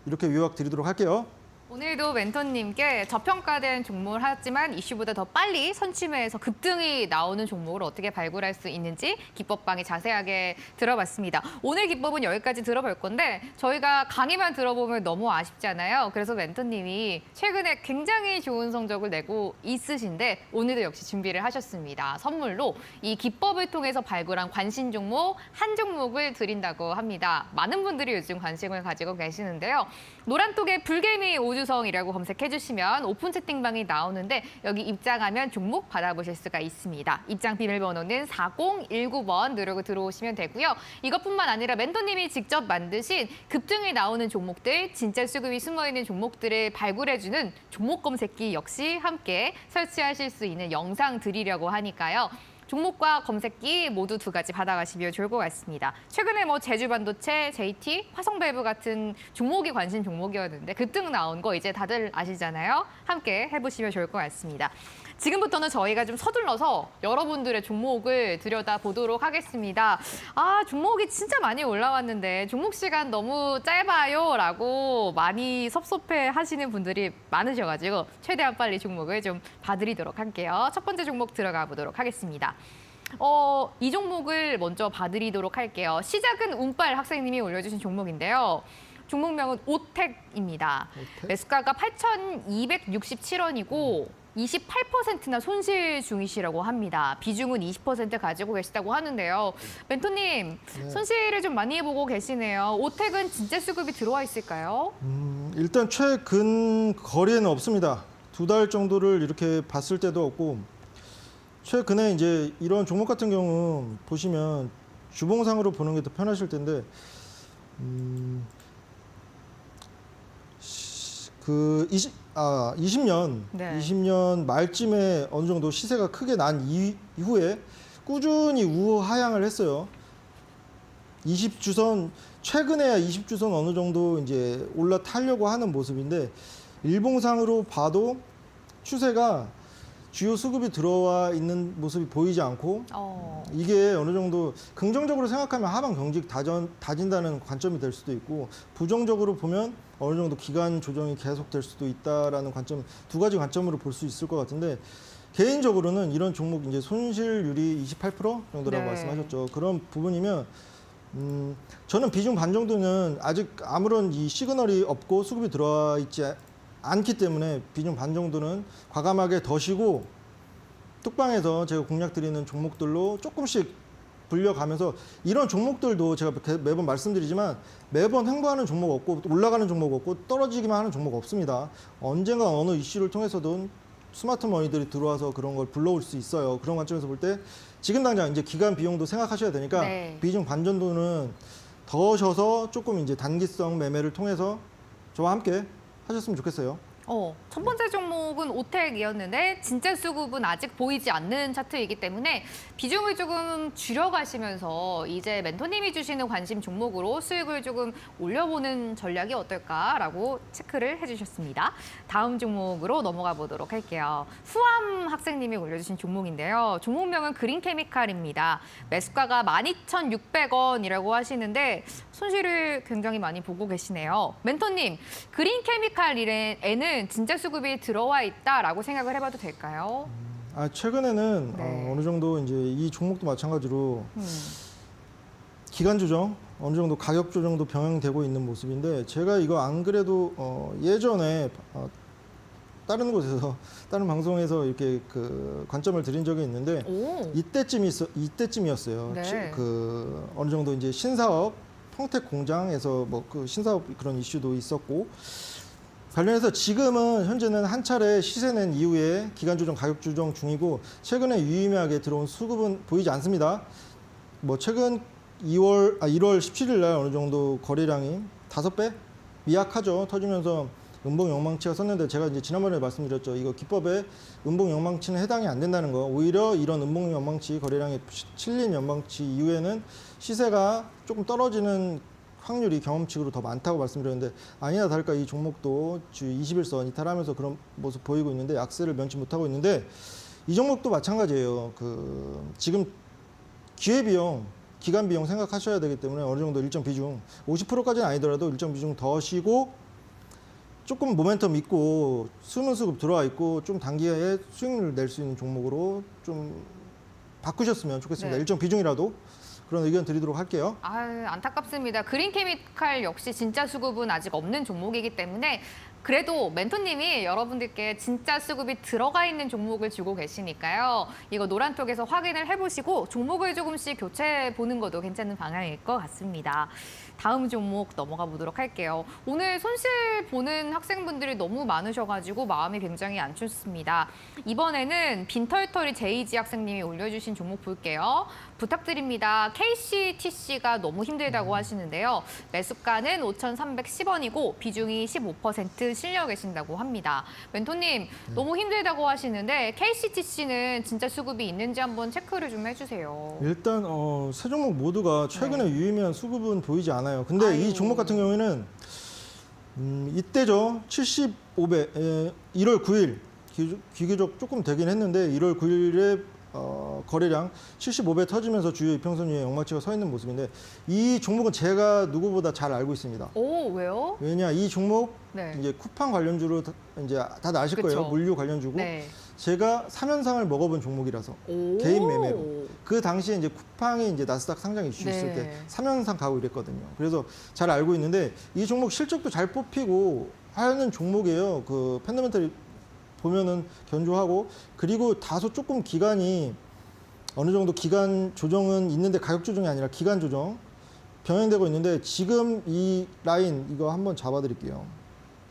이렇게 요약 드리도록 할게요. 오늘도 멘토님께 저평가된 종목을 하지만 이슈보다 더 빨리 선취매에서 급등이 나오는 종목을 어떻게 발굴할 수 있는지 기법방에 자세하게 들어봤습니다. 오늘 기법은 여기까지 들어볼 건데 저희가 강의만 들어보면 너무 아쉽잖아요. 그래서 멘토님이 최근에 굉장히 좋은 성적을 내고 있으신데 오늘도 역시 준비를 하셨습니다. 선물로 이 기법을 통해서 발굴한 관심 종목 한 종목을 드린다고 합니다. 많은 분들이 요즘 관심을 가지고 계시는데요. 노란톡에 불개미 오주성이라고 검색해 주시면 오픈 채팅방이 나오는데 여기 입장하면 종목 받아보실 수가 있습니다. 입장 비밀번호는 4019번 누르고 들어오시면 되고요. 이것뿐만 아니라 멘토님이 직접 만드신 급등이 나오는 종목들, 진짜 수급이 숨어있는 종목들을 발굴해주는 종목 검색기 역시 함께 설치하실 수 있는 영상 드리려고 하니까요. 종목과 검색기 모두 두 가지 받아가시면 좋을 것 같습니다. 최근에 뭐 제주반도체, JT, 화성밸브 같은 종목이 관심 종목이었는데 급등 나온 거 이제 다들 아시잖아요. 함께 해보시면 좋을 것 같습니다. 지금부터는 저희가 좀 서둘러서 여러분들의 종목을 들여다보도록 하겠습니다. 아, 종목이 진짜 많이 올라왔는데 종목 시간 너무 짧아요 라고 많이 섭섭해 하시는 분들이 많으셔가지고 최대한 빨리 종목을 좀 봐드리도록 할게요. 첫 번째 종목 들어가 보도록 하겠습니다. 이 종목을 먼저 봐드리도록 할게요. 시작은 운빨 학생님이 올려주신 종목인데요. 종목명은 오텍입니다. 오텍? 매수가가 8,267원이고 28%나 손실 중이시라고 합니다. 비중은 20% 가지고 계시다고 하는데요. 멘토님, 네. 손실을 좀 많이 보고 계시네요. 오텍은 진짜 수급이 들어와 있을까요? 일단 최근 거래는 없습니다. 2달 정도를 이렇게 봤을 때도 없고 최근에 이제 이런 종목 같은 경우 보시면 주봉상으로 보는 게 더 편하실 텐데 그 20년 네. 20년 말쯤에 어느 정도 시세가 크게 난 이후에 꾸준히 우하향을 했어요. 20주선 최근에야 20주선 어느 정도 이제 올라타려고 하는 모습인데 일봉상으로 봐도 추세가 주요 수급이 들어와 있는 모습이 보이지 않고 이게 어느 정도 긍정적으로 생각하면 하방 경직 다진다는 관점이 될 수도 있고 부정적으로 보면 어느 정도 기간 조정이 계속될 수도 있다라는 관점, 두 가지 관점으로 볼 수 있을 것 같은데 개인적으로는 이런 종목 이제 손실률이 28% 정도라고 네. 말씀하셨죠. 그런 부분이면 저는 비중 반 정도는 아직 아무런 이 시그널이 없고 수급이 들어와 있지 않기 때문에 비중 반 정도는 과감하게 더시고 뚝방에서 제가 공략 드리는 종목들로 조금씩 불려가면서 이런 종목들도 제가 매번 말씀드리지만 매번 횡보하는 종목 없고 올라가는 종목 없고 떨어지기만 하는 종목 없습니다. 언젠가 어느 이슈를 통해서든 스마트 머니들이 들어와서 그런 걸 불러올 수 있어요. 그런 관점에서 볼 때 지금 당장 이제 기간 비용도 생각하셔야 되니까 네. 비중 반 정도는 더셔서 조금 이제 단기성 매매를 통해서 저와 함께 하셨으면 좋겠어요. 첫 번째 종목은 오텍이었는데 진짜 수급은 아직 보이지 않는 차트이기 때문에 비중을 조금 줄여가시면서 이제 멘토님이 주시는 관심 종목으로 수익을 조금 올려보는 전략이 어떨까라고 체크를 해주셨습니다. 다음 종목으로 넘어가 보도록 할게요. 후암 학생님이 올려주신 종목인데요. 종목명은 그린케미칼입니다. 매수가가 12,600원이라고 하시는데 손실을 굉장히 많이 보고 계시네요. 멘토님, 그린케미칼에는 진짜 수급이 들어와 있다라고 생각을 해봐도 될까요? 최근에는 네. 어느 정도 이제 이 종목도 마찬가지로 기간 조정, 어느 정도 가격 조정도 병행되고 있는 모습인데 제가 이거 안 그래도 예전에 다른 곳에서 다른 방송에서 이렇게 그 관점을 드린 적이 있는데 이때쯤이었어요. 네. 그 어느 정도 이제 신사업 평택 공장에서 뭐 그 신사업 그런 이슈도 있었고 관련해서 지금은 현재는 한 차례 시세 낸 이후에 기간 조정, 가격 조정 중이고 최근에 유의미하게 들어온 수급은 보이지 않습니다. 뭐 최근 1월 17일 날 어느 정도 거래량이 5배 미약하죠. 터지면서 음봉 영망치가 섰는데 제가 이제 지난번에 말씀드렸죠. 이거 기법에 음봉 영망치는 해당이 안 된다는 거. 오히려 이런 음봉 영망치 거래량이 실린 영망치 이후에는 시세가 조금 떨어지는 확률이 경험치로 더 많다고 말씀드렸는데 아니나 다를까 이 종목도 주 21선 이탈하면서 그런 모습 보이고 있는데 약세를 면치 못하고 있는데 이 종목도 마찬가지예요. 그 지금 기회비용, 기간비용 생각하셔야 되기 때문에 어느 정도 일정 비중 50%까지는 아니더라도 일정 비중 더 쉬고 조금 모멘텀 있고 숨은 수급 들어와 있고 좀 단기에 수익률을 낼 수 있는 종목으로 좀 바꾸셨으면 좋겠습니다. 네. 일정 비중이라도 그런 의견 드리도록 할게요. 아유, 안타깝습니다. 그린케미칼 역시 진짜 수급은 아직 없는 종목이기 때문에 그래도 멘토님이 여러분들께 진짜 수급이 들어가 있는 종목을 주고 계시니까요. 이거 노란톡에서 확인을 해보시고 종목을 조금씩 교체해보는 것도 괜찮은 방향일 것 같습니다. 다음 종목 넘어가 보도록 할게요. 오늘 손실 보는 학생분들이 너무 많으셔가지고 마음이 굉장히 안 좋습니다. 이번에는 빈털터리 제이지 학생님이 올려주신 종목 볼게요. 부탁드립니다. KCTC가 너무 힘들다고 하시는데요. 매수가는 5,310원이고 비중이 15% 실려 계신다고 합니다. 멘토님 너무 힘들다고 하시는데 KCTC는 진짜 수급이 있는지 한번 체크를 좀 해주세요. 일단 세 종목 모두가 최근에 네. 유의미한 수급은 보이지 않아요. 근데 아유. 이 종목 같은 경우에는 이때죠. 75배 1월 9일 귀교적 조금 되긴 했는데 1월 9일에 거래량 75배 터지면서 주요 이평선 위에 영마치가 서 있는 모습인데 이 종목은 제가 누구보다 잘 알고 있습니다. 오, 왜요? 왜냐 이 종목 네. 이제 쿠팡 관련주로 이제 다들 아실 그쵸. 거예요. 물류 관련주고 네. 제가 3연상을 먹어본 종목이라서 오. 개인 매매로 그 당시에 이제 쿠팡이 이제 나스닥 상장 이슈 있을 네. 때 3연상 가고 이랬거든요. 그래서 잘 알고 있는데 이 종목 실적도 잘 뽑히고 하는 종목이에요. 그 펀더멘털이 보면은 견조하고 그리고 다소 조금 기간이 어느 정도 기간 조정은 있는데 가격 조정이 아니라 기간 조정 병행되고 있는데 지금 이 라인 이거 한번 잡아드릴게요.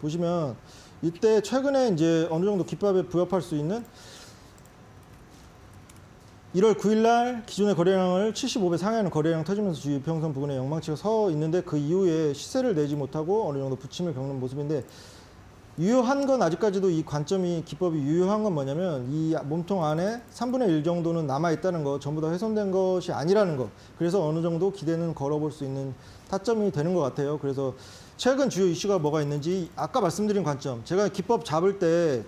보시면 이때 최근에 이제 어느 정도 깃밥에 부합할 수 있는 1월 9일 날 기존의 거래량을 75배 상회하는 거래량 터지면서 주요 이평선 부근에 영망치가 서 있는데 그 이후에 시세를 내지 못하고 어느 정도 부침을 겪는 모습인데 유효한 건 아직까지도 이 관점이 기법이 유효한 건 뭐냐면 이 몸통 안에 3분의 1 정도는 남아 있다는 거 전부 다 훼손된 것이 아니라는 거 그래서 어느 정도 기대는 걸어볼 수 있는 타점이 되는 것 같아요. 그래서 최근 주요 이슈가 뭐가 있는지 아까 말씀드린 관점 제가 기법 잡을 때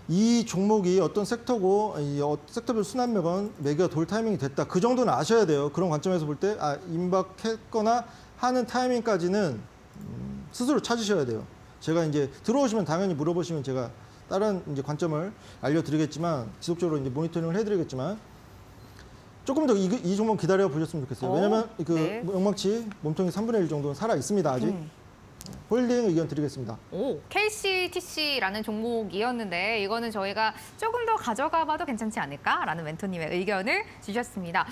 이 종목이 어떤 섹터고 이 섹터별 순환매건 매기가 돌 타이밍이 됐다 그 정도는 아셔야 돼요. 그런 관점에서 볼 때 임박했거나 하는 타이밍까지는 스스로 찾으셔야 돼요. 제가 이제 들어오시면 당연히 물어보시면 제가 다른 이제 관점을 알려드리겠지만 지속적으로 이제 모니터링을 해드리겠지만 조금 더 이 종목 기다려 보셨으면 좋겠어요. 왜냐면 그 네. 영망치 몸통이 3분의 1 정도는 살아 있습니다 아직. 홀딩 의견 드리겠습니다. 오, KCTC라는 종목이었는데 이거는 저희가 조금 더 가져가 봐도 괜찮지 않을까라는 멘토님의 의견을 주셨습니다.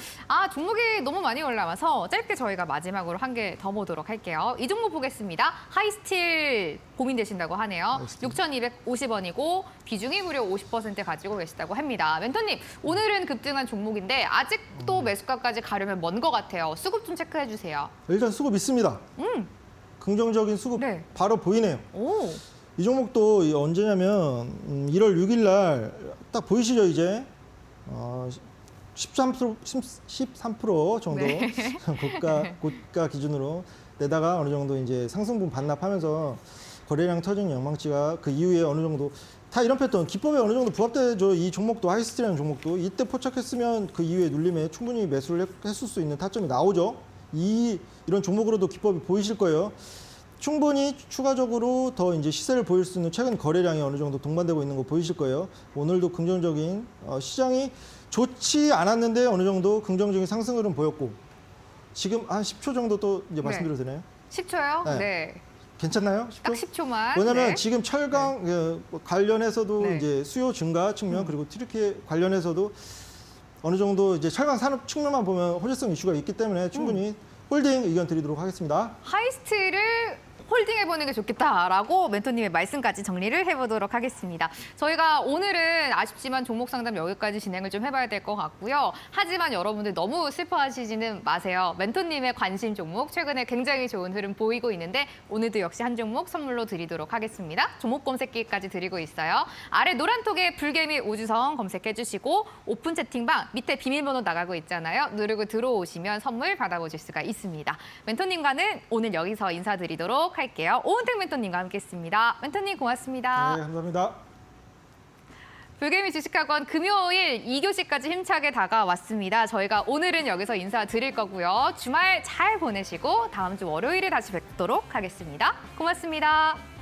종목이 너무 많이 올라와서 짧게 저희가 마지막으로 한 개 더 보도록 할게요. 이 종목 보겠습니다. 하이스틸 고민되신다고 하네요. 하이스틸. 6,250원이고 비중이 무려 50% 가지고 계시다고 합니다. 멘토님, 오늘은 급등한 종목인데 아직도 매수가까지 가려면 먼 것 같아요. 수급 좀 체크해 주세요. 일단 수급 있습니다. 긍정적인 수급 네. 바로 보이네요. 오, 이 종목도 언제냐면 1월 6일 날 딱 보이시죠 이제 13% 정도 네. 고가 기준으로 내다가 어느 정도 이제 상승분 반납하면서 거래량 터진 영망치가 그 이후에 어느 정도 다 이런 패턴 기법에 어느 정도 부합되죠. 이 종목도 하이스틸이라는 종목도 이때 포착했으면 그 이후에 눌림에 충분히 매수를 했을 수 있는 타점이 나오죠. 이런 종목으로도 기법이 보이실 거예요. 충분히 추가적으로 더 이제 시세를 보일 수 있는 최근 거래량이 어느 정도 동반되고 있는 거 보이실 거예요. 오늘도 긍정적인 시장이 좋지 않았는데 어느 정도 긍정적인 상승 흐름 보였고 지금 한 10초 정도 또 이제 말씀드려도 되나요? 10초요? 네. 네. 괜찮나요? 딱 10초? 10초만. 왜냐면 네. 지금 철강 관련해서도 네. 이제 수요 증가 측면 그리고 튀르키 관련해서도 어느 정도 이제 철강 산업 측면만 보면 호재성 이슈가 있기 때문에 충분히 홀딩 의견 드리도록 하겠습니다. 하이스틸을 홀딩해보는 게 좋겠다라고 멘토님의 말씀까지 정리를 해보도록 하겠습니다. 저희가 오늘은 아쉽지만 종목 상담 여기까지 진행을 좀 해봐야 될 것 같고요. 하지만 여러분들 너무 슬퍼하시지는 마세요. 멘토님의 관심 종목 최근에 굉장히 좋은 흐름 보이고 있는데 오늘도 역시 한 종목 선물로 드리도록 하겠습니다. 종목 검색기까지 드리고 있어요. 아래 노란톡에 불개미 오주성 검색해주시고 오픈 채팅방 밑에 비밀번호 나가고 있잖아요. 누르고 들어오시면 선물 받아보실 수가 있습니다. 멘토님과는 오늘 여기서 인사드리도록 할게요. 오은택 멘토님과 함께했습니다. 멘토님 고맙습니다. 네, 감사합니다. 불개미 주식학원 금요일 2교시까지 힘차게 다가왔습니다. 저희가 오늘은 여기서 인사드릴 거고요. 주말 잘 보내시고 다음 주 월요일에 다시 뵙도록 하겠습니다. 고맙습니다.